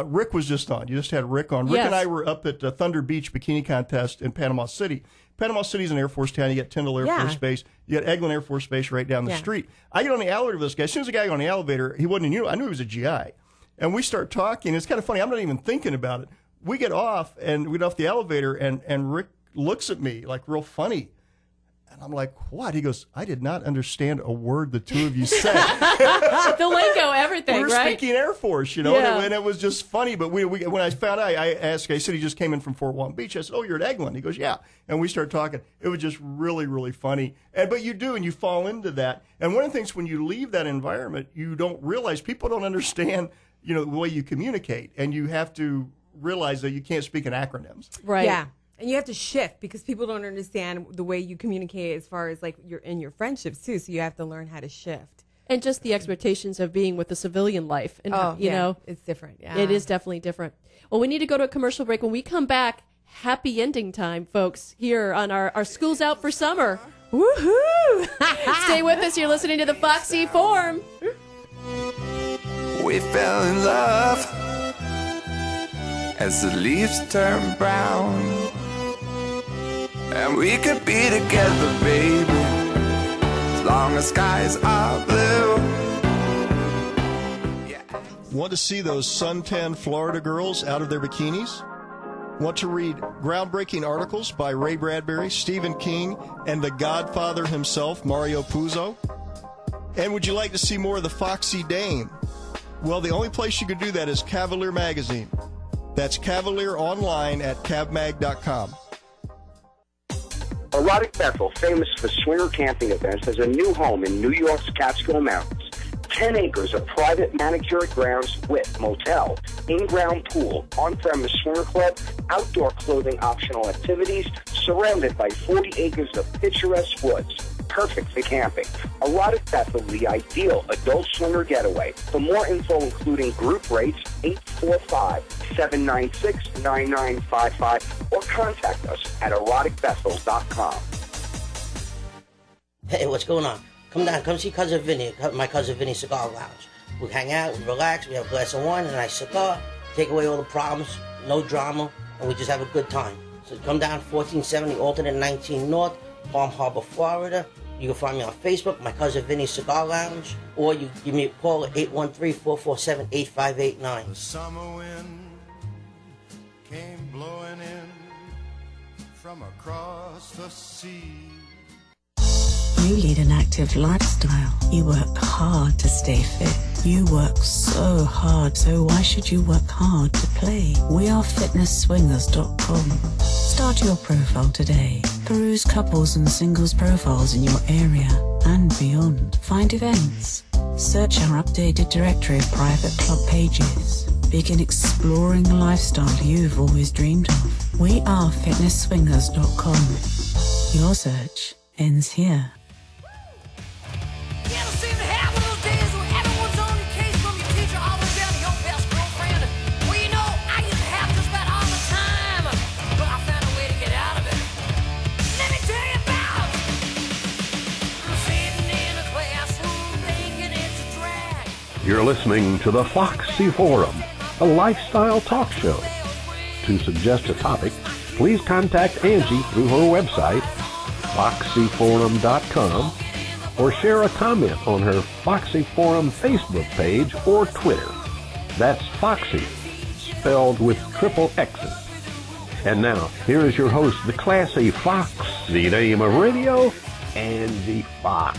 Rick was just on. You just had Rick on. Rick and I were up at Thunder Beach Bikini Contest in Panama City. Panama City is an Air Force town. You got Tyndall Air Force Base. You got Eglin Air Force Base right down the street. I get on the elevator with this guy. As soon as the guy got on the elevator, he wasn't I knew he was a GI. And we start talking. It's kind of funny. I'm not even thinking about it. We get off, and we get off the elevator, and Rick looks at me real funny. And I'm like, what? He goes, I did not understand a word the two of you said. The lingo, everything, We're right? speaking Air Force, Yeah. and it was just funny. But when I found out, I asked, I said he just came in from Fort Walton Beach. I said, oh, you're at Eglin. He goes, yeah. And we started talking. It was just really, really funny. But you do, and you fall into that. And one of the things, when you leave that environment, you don't realize people don't understand the way you communicate, and you have to realize that you can't speak in acronyms. Right. Yeah. And you have to shift because people don't understand the way you communicate as far as you're in your friendships too. So you have to learn how to shift. And just the expectations of being with the civilian life. And, it's different. Yeah. It is definitely different. Well, we need to go to a commercial break. When we come back, happy ending time, folks, here on our School's Out for Summer. Woohoo! Stay with us. You're listening to the FoXXXy Forum. We fell in love as the leaves turn brown, and we could be together, baby, as long as skies are blue. Yeah. Want to see those suntan Florida girls out of their bikinis? Want to read groundbreaking articles by Ray Bradbury, Stephen King, and the Godfather himself, Mario Puzo? And would you like to see more of the Foxy Dame? Well, the only place you could do that is Cavalier Magazine. That's Cavalier online at cavmag.com. Erotic Bethel, famous for swinger camping events, has a new home in New York's Catskill Mountains. 10 acres of private manicured grounds with motel, in-ground pool, on-premise swinger club, outdoor clothing optional activities, surrounded by 40 acres of picturesque woods. Perfect for camping. Erotic Bethel, the ideal adult swinger getaway. For more info, including group rates, 845-796-9955, or contact us at eroticbethel.com. Hey, what's going on? Come down, come see Cousin Vinny, my Cousin Vinny Cigar Lounge. We hang out, we relax, we have a glass of wine and a nice cigar, take away all the problems, no drama, and we just have a good time. So come down 1470 alternate 19 North, Palm Harbor, Florida. You can find me on Facebook, My Cousin Vinny's Cigar Lounge, or you give me a call at 813-447-8589. The summer wind came blowing in from across the sea. You lead an active lifestyle. You work hard to stay fit. You work so hard, so why should you work hard to play? We are fitnessswingers.com. Start your profile today. Peruse couples and singles profiles in your area and beyond. Find events. Search our updated directory of private club pages. Begin exploring the lifestyle you've always dreamed of. We are fitnessswingers.com. Your search ends here. You're listening to the FoXXXy Forum, a lifestyle talk show. To suggest a topic, please contact Angie through her website, FoXXXyForum.com, or share a comment on her FoXXXy Forum Facebook page or Twitter. That's Foxy, spelled with triple X's. And now, here is your host, the classy Fox, the name of radio, Angie Fox.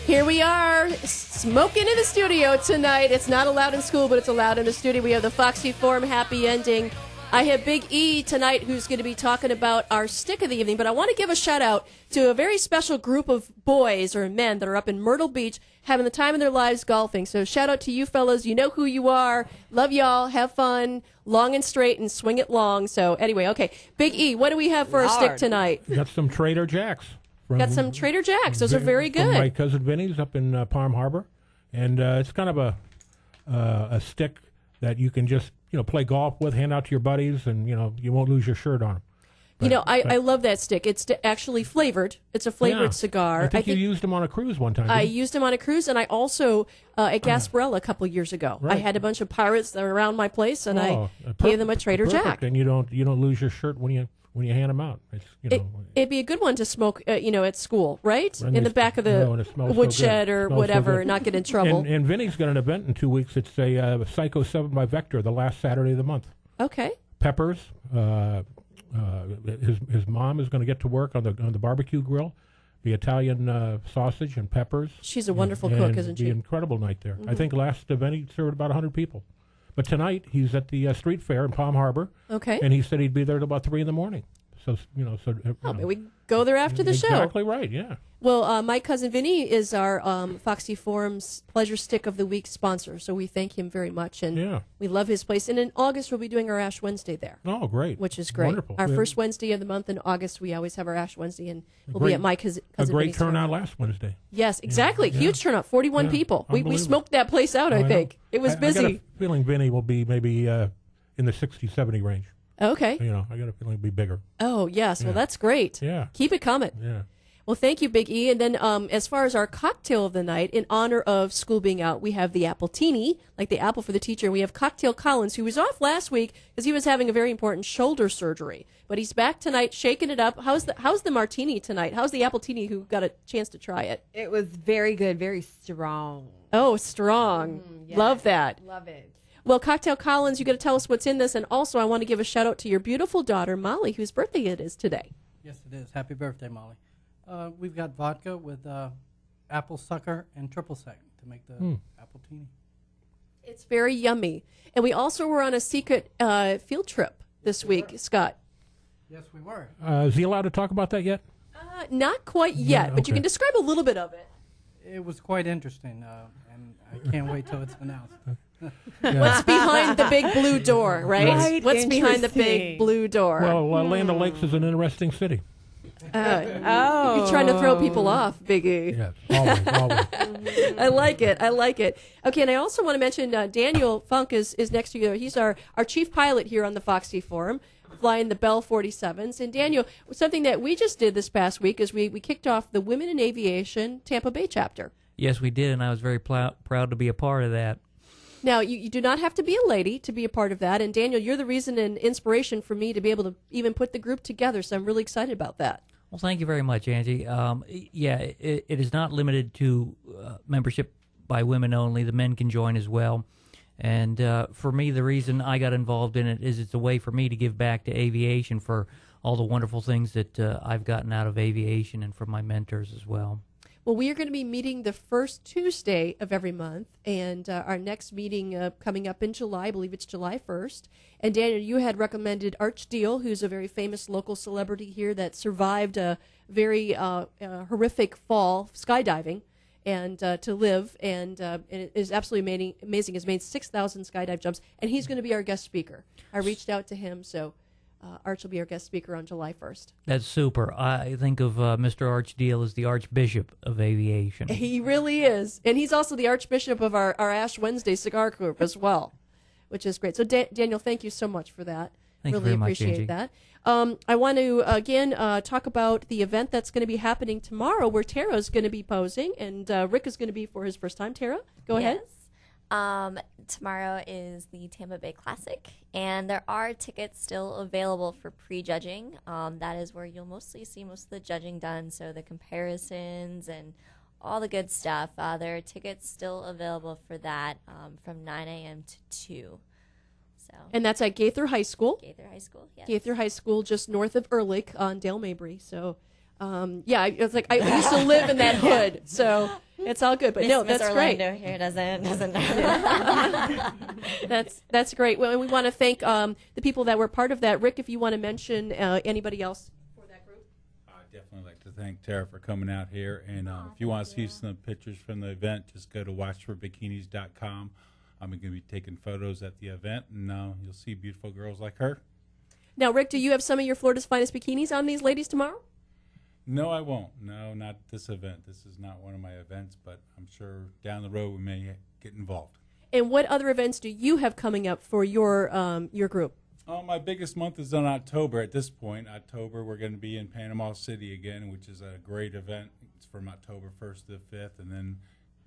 Here we are, smoking in the studio tonight. It's not allowed in school, but it's allowed in the studio. We have the FoXXXy Forum Happy Ending. I have Big E tonight who's going to be talking about our stick of the evening, but I want to give a shout out to a very special group of boys or men that are up in Myrtle Beach having the time of their lives golfing. So shout out to you fellas. You know who you are. Love y'all. Have fun. Long and straight and swing it long. So anyway, okay. Big E, what do we have for our stick tonight? Got some Trader Jacks. Got some Trader Jacks. Those are very good. From my cousin Vinny's up in Palm Harbor, and it's kind of a stick that you can just play golf with, hand out to your buddies, and you won't lose your shirt on them. But, I love that stick. It's actually flavored. It's a flavored cigar. I think you used them on a cruise one time. I used them on a cruise, and I also at Gasparilla a couple years ago. Right. I had a bunch of pirates that were around my place, and I gave them a Trader Jack. And you don't lose your shirt when you hand them out. It's, it'd be a good one to smoke, at school, right? In the back of the woodshed or whatever, not get in trouble. And Vinny's got an event in 2 weeks. It's a Psycho 7 by Vector, the last Saturday of the month. Okay. Peppers. His mom is going to get to work on the barbecue grill. The Italian sausage and peppers. She's a wonderful cook, isn't she? Be an incredible night there. Mm-hmm. I think last event he served about 100 people. But tonight, he's at the street fair in Palm Harbor. Okay. And he said he'd be there till about 3 in the morning. So, we go there after the show. Exactly right, yeah. Well, my cousin Vinny is our FoXXXy Forum's Pleasure Stick of the Week sponsor, so we thank him very much. And we love his place. And in August, we'll be doing our Ash Wednesday there. Oh, great. Which is great. Wonderful. Our first Wednesday of the month in August, we always have our Ash Wednesday, and we'll be at my cousin A great Vinny's turnout store. last Wednesday. Yes, exactly. Yeah. Huge turnout, 41 people. We smoked that place out, I think. It was busy. I got a feeling Vinny will be maybe in the 60, 70 range. Okay. I got a feeling it'll be bigger. Oh, yes. Well, that's great. Yeah. Keep it coming. Yeah. Well, thank you, Big E. And then as far as our cocktail of the night, in honor of school being out, we have the Appletini, like the apple for the teacher. And we have Cocktail Collins, who was off last week because he was having a very important shoulder surgery. But he's back tonight, shaking it up. How's the martini tonight? How's the Appletini who got a chance to try it? It was very good, very strong. Oh, strong. Yes. Love that. Love it. Well, Cocktail Collins, you got to tell us what's in this. And also, I want to give a shout-out to your beautiful daughter, Molly, whose birthday it is today. Yes, it is. Happy birthday, Molly. We've got vodka with apple sucker and triple sec to make the Appletini. It's very yummy. And we also were on a secret field trip this week, Scott. Yes, we were. Is he allowed to talk about that yet? Not quite yet, but you can describe a little bit of it. It was quite interesting, and I can't wait till it's announced. What's behind the big blue door, right? Right, What's behind the big blue door? Well, Land O'Lakes is an interesting city. You're trying to throw people off, Biggie. Yes, always. I like it. Okay, and I also want to mention Daniel Funk is next to you. He's our chief pilot here on the FoXXXy Forum, flying the Bell 47s. And Daniel, something that we just did this past week is we kicked off the Women in Aviation Tampa Bay chapter. Yes, we did, and I was very proud to be a part of that. Now, you do not have to be a lady to be a part of that. And Daniel, you're the reason and inspiration for me to be able to even put the group together. So I'm really excited about that. Well, thank you very much, Angie. It is not limited to membership by women only. The men can join as well. And for me, the reason I got involved in it is it's a way for me to give back to aviation for all the wonderful things that I've gotten out of aviation and from my mentors as well. Well, we are going to be meeting the first Tuesday of every month, and our next meeting coming up in July, I believe it's July 1st. And Daniel, you had recommended Arch Deal, who's a very famous local celebrity here that survived a very horrific fall skydiving and to live, and it is absolutely amazing. He's made 6,000 skydive jumps, and he's going to be our guest speaker. I reached out to him, so Arch will be our guest speaker on July 1st. That's super. I think of Mr. Archdale as the Archbishop of aviation. He really is. And he's also the Archbishop of our Ash Wednesday cigar group as well, which is great. So, Daniel, thank you so much for that. Thank you really very much, appreciate Angie. that. I want to, again, talk about the event that's going to be happening tomorrow where Tara is going to be posing, and Rick is going to be for his first time. Tara, go ahead. Tomorrow is the Tampa Bay Classic, and there are tickets still available for prejudging. That is where you'll mostly see most of the judging done, so the comparisons and all the good stuff. There are tickets still available for that from 9 a.m. to 2. So. And that's at Gaither High School. Gaither High School, yes. Gaither High School, just north of Ehrlich on Dale Mabry. So, it's like I used to live in that hood, so it's all good. But no, Miss that's Orlando great. here doesn't know. That's great. Well, and we want to thank the people that were part of that. Rick, if you want to mention anybody else for that group. I'd definitely like to thank Tara for coming out here. And if you want to see some pictures from the event, just go to watchforbikinis.com. I'm going to be taking photos at the event, and you'll see beautiful girls like her. Now, Rick, do you have some of your Florida's finest bikinis on these ladies tomorrow? No, I won't. No, not this event. This is not one of my events, but I'm sure down the road we may get involved. And what other events do you have coming up for your group? My biggest month is in October at this point. October, we're going to be in Panama City again, which is a great event. It's from October 1st to the 5th, and then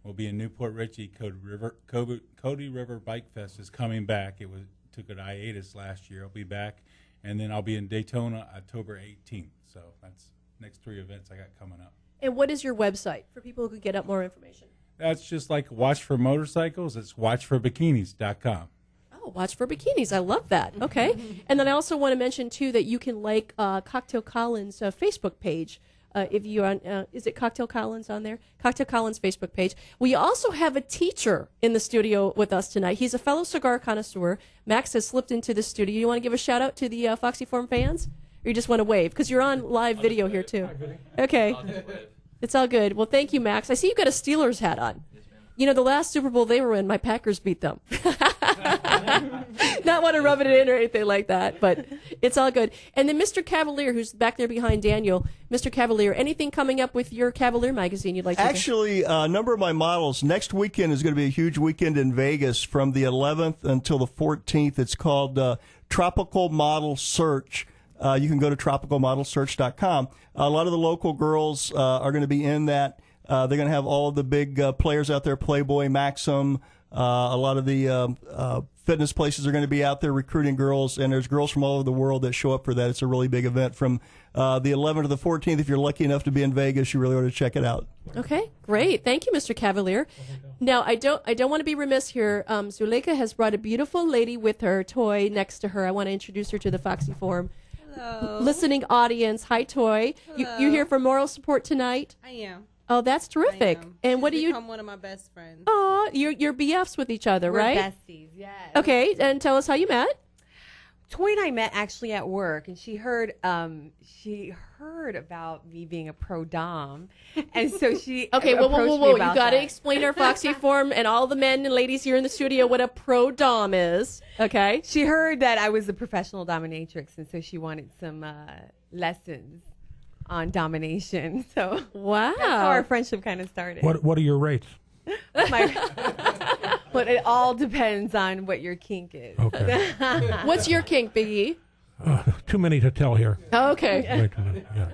we'll be in Newport Richey. Cody River Bike Fest is coming back. It took an hiatus last year. I'll be back, and then I'll be in Daytona October 18th. So that's next 3 events I got coming up. And what is your website for people who could get up more information? That's just like Watch for Motorcycles. It's watchforbikinis.com. Oh, Watch for Bikinis. I love that. Okay. And then I also want to mention, too, that you can like Cocktail Collins' Facebook page. If you is it Cocktail Collins on there? Cocktail Collins Facebook page. We also have a teacher in the studio with us tonight. He's a fellow cigar connoisseur. Max has slipped into the studio. You want to give a shout out to the FoXXXy Forum fans? Or you just want to wave? Because you're on live video here, too. Okay. It's all good. Well, thank you, Max. I see you got a Steelers hat on. You know, the last Super Bowl they were in, my Packers beat them. Not want to rub it in or anything like that, but it's all good. And then Mr. Cavalier, who's back there behind Daniel. Mr. Cavalier, anything coming up with your Cavalier magazine you'd like to Actually, a number of my models. Next weekend is going to be a huge weekend in Vegas from the 11th until the 14th. It's called Tropical Model Search. You can go to tropicalmodelsearch.com. A lot of the local girls are going to be in that. They're going to have all of the big players out there, Playboy, Maxim. A lot of the fitness places are going to be out there recruiting girls, and there's girls from all over the world that show up for that. It's a really big event from the 11th to the 14th. If you're lucky enough to be in Vegas, you really ought to check it out. Okay, great. Thank you, Mr. Cavalier. Now, I don't want to be remiss here. Zuleika has brought a beautiful lady with her, Toy, next to her. I want to introduce her to the FoXXXy Forum. Hello. Listening audience. Hi, Toy. You here for moral support tonight? I am. Oh, that's terrific. And She's what do you? become one of my best friends. Oh, you're BFs with each other, We're right? besties, yes. Okay, and tell us how you met. Toy and I met actually at work, and she heard about me being a pro dom, and so she Okay, whoa. approached me You about got to that. explain our FoXXXy Forum and all the men and ladies here in the studio what a pro dom is. Okay. She heard that I was a professional dominatrix, and so she wanted some lessons on domination. So wow, that's how our friendship kind of started. What are your rates? But it all depends on what your kink is. Okay. What's your kink, Biggie? Too many to tell here. Okay. Way too many, yeah.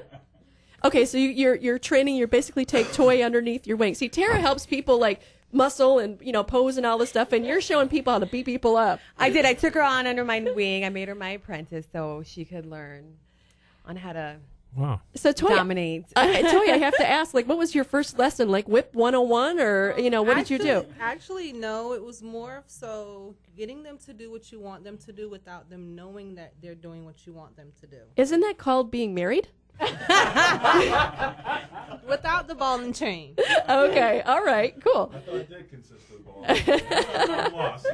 Okay, so you're training. You're basically take Toy underneath your wing. See, Tara helps people like muscle and, pose and all this stuff, and you're showing people how to beat people up. I did. I took her on under my wing. I made her my apprentice so she could learn on how to So Toya, dominate. Toya, I have to ask, what was your first lesson? Like Whip 101 or, what did you do? Actually, no. It was more so getting them to do what you want them to do without them knowing that they're doing what you want them to do. Isn't that called being married? Without the ball and chain. Okay, all right, cool. I thought it did consist of balls.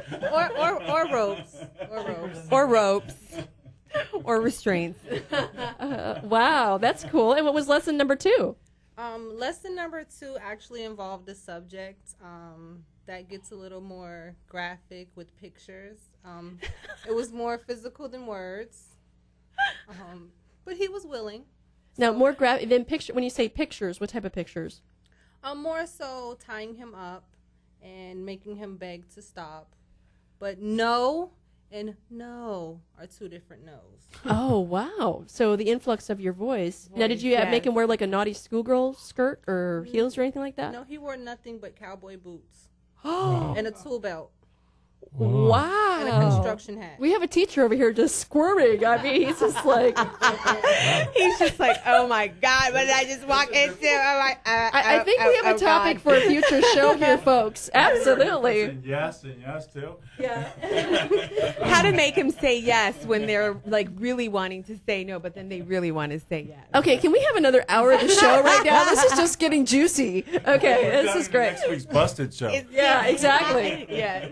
or ropes. Or ropes. Or restraints. Wow, that's cool. And what was lesson number 2? Lesson number 2 actually involved a subject that gets a little more graphic with pictures. It was more physical than words. But he was willing. Now, more graphic than picture. When you say pictures, what type of pictures? More so tying him up and making him beg to stop. But no and no are 2 different no's. Oh, wow. So the influx of your voice. Now, did you make him wear like a naughty schoolgirl skirt or heels or anything like that? No, he wore nothing but cowboy boots. And a tool belt. Wow. And a construction hat. We have a teacher over here just squirming. I mean, he's just like... He's just like, oh my God, what did I just walk into? I think we have a topic for a future show here, folks. Absolutely. Yes, too. Yeah. How to make him say yes when they're really wanting to say no, but then they really want to say yes. Okay, can we have another hour of the show right now? This is just getting juicy. Okay, this is great. Next week's Busted show. Yeah, exactly. Yes.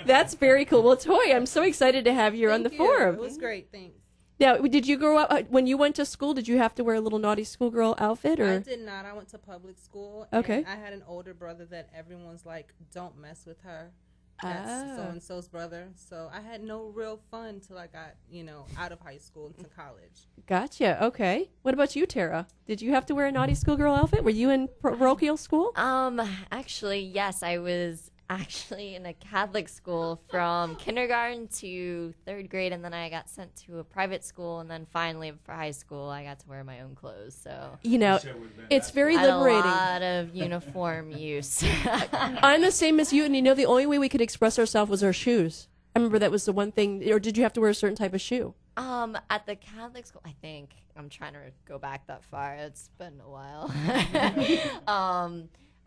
That's very cool. Well, Toy, I'm so excited to have you on the forum. It was great. Thanks. Now, did you grow up, when you went to school, did you have to wear a little naughty schoolgirl outfit? Or? I did not. I went to public school. Okay. And I had an older brother that everyone's like, don't mess with her. That's so-and-so's brother. So I had no real fun till I got, out of high school into college. Gotcha. Okay. What about you, Tara? Did you have to wear a naughty schoolgirl outfit? Were you in parochial school? Actually, yes. I was actually in a Catholic school from kindergarten to 3rd grade, and then I got sent to a private school, and then finally for high school I got to wear my own clothes. So it's very I had liberating. a lot of uniform use. I'm the same as you, and the only way we could express ourselves was our shoes. I remember that was the one thing. Or did you have to wear a certain type of shoe? At the Catholic school, I think I'm trying to go back that far. It's been a while.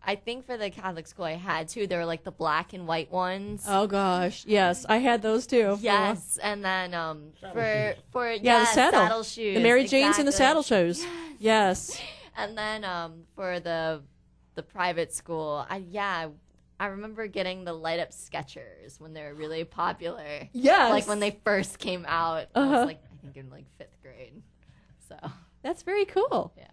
I think for the Catholic school I had too. They were like the black and white ones. Oh gosh, yes, I had those too. Yes, and then for the saddle shoes, the Mary Janes and the saddle shoes. Yes. And then for the private school, I remember getting the light up Skechers when they were really popular. Yes, like when they first came out. I was I think in 5th grade. So that's very cool. Yeah.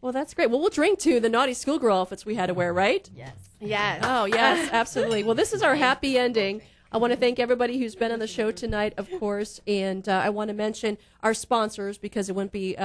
Well, that's great. Well, we'll drink to the naughty schoolgirl outfits we had to wear, right? Yes. Yes. Oh, yes, absolutely. Well, this is our happy ending. I want to thank everybody who's been on the show tonight, of course, and I want to mention our sponsors because we wouldn't be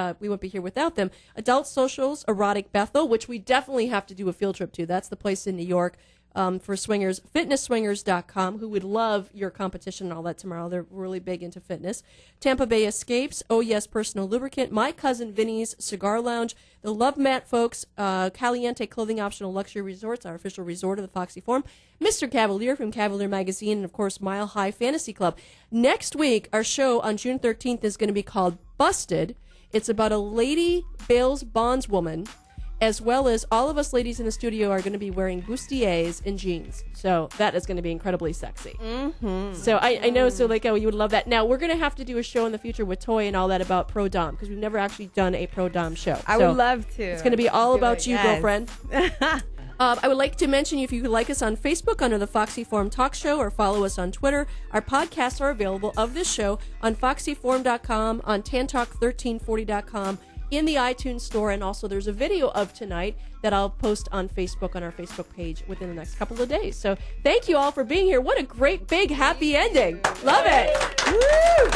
here without them. Adult Socials, Erotic Bethel, which we definitely have to do a field trip to. That's the place in New York. For swingers, fitnessswingers.com, who would love your competition and all that tomorrow. They're really big into fitness. Tampa Bay Escapes, Oh Yes Personal Lubricant, My Cousin Vinny's Cigar Lounge, the Love Mat folks, Caliente Clothing Optional Luxury Resorts, our official resort of the FoXXXy Forum, Mr. Cavalier from Cavalier Magazine, and of course Mile High Fantasy Club. Next week, our show on June 13th is going to be called Busted. It's about a lady bails bondswoman, as well as all of us ladies in the studio are going to be wearing bustiers and jeans. So that is going to be incredibly sexy. Mm-hmm. So I know, so you would love that. Now, we're going to have to do a show in the future with Toy and all that about Pro Dom, because we've never actually done a Pro Dom show. I would love to. It's going to be all about you, yes. girlfriend. I would like to mention if you could like us on Facebook under the FoXXXy Forum Talk Show or follow us on Twitter. Our podcasts are available of this show on FoXXXyForum.com, on TanTalk1340.com, in the iTunes store, and also there's a video of tonight that I'll post on Facebook, on our Facebook page, within the next couple of days. So thank you all for being here. What a great, big, happy ending. Love it. Woo!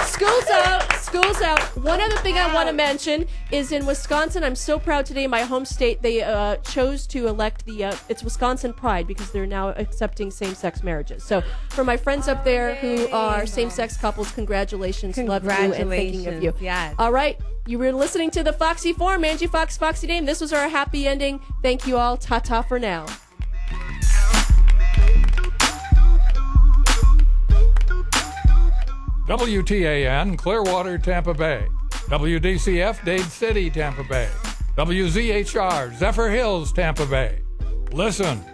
School's out. School's out. One other thing I want to mention is in Wisconsin, I'm so proud today, my home state, they chose to elect it's Wisconsin Pride, because they're now accepting same-sex marriages. So for my friends up there who are same-sex couples, congratulations. Love you and thinking of you. Yes. All right. You were listening to the FoXXXy Forum. Angie Fox, Foxy Dame. This was our happy ending. Thank you all. Ta-ta for now. WTAN, Clearwater, Tampa Bay. WDCF, Dade City, Tampa Bay. WZHR, Zephyr Hills, Tampa Bay. Listen,